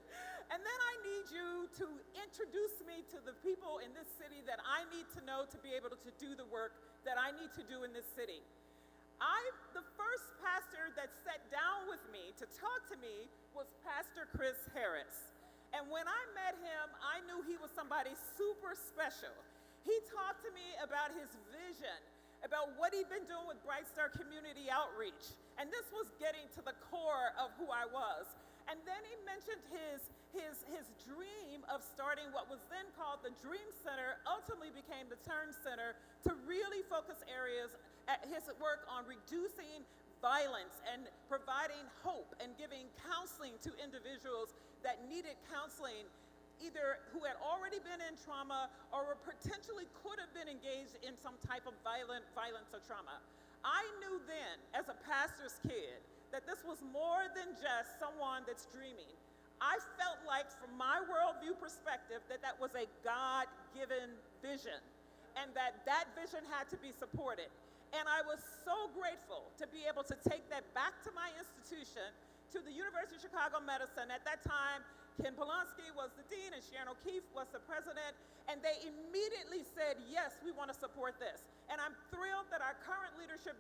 Speaker 19: and then I need you to introduce me to the people in this city that I need to know to be able to do the work that I need to do in this city. The first pastor that sat down with me to talk to me was Pastor Chris Harris. And when I met him, I knew he was somebody super special. He talked to me about his vision, about what he'd been doing with Bright Star Community Outreach. And this was getting to the core of who I was. And then he mentioned his dream of starting what was then called the Dream Center, ultimately became the Turn Center, to really focus areas at his work on reducing violence and providing hope and giving counseling to individuals that needed counseling, either who had already been in trauma or potentially could have been engaged in some type of violence or trauma. I knew then, as a pastor's kid, that this was more than just someone that's dreaming. I felt like, from my worldview perspective, that was a God-given vision, and that vision had to be supported. And I was so grateful to be able to take that back to my institution, to the University of Chicago Medicine. At that time, Ken Polanski was the dean and Sharon O'Keefe was the president, and they immediately said, yes, we want to support this. And I'm thrilled that our current leadership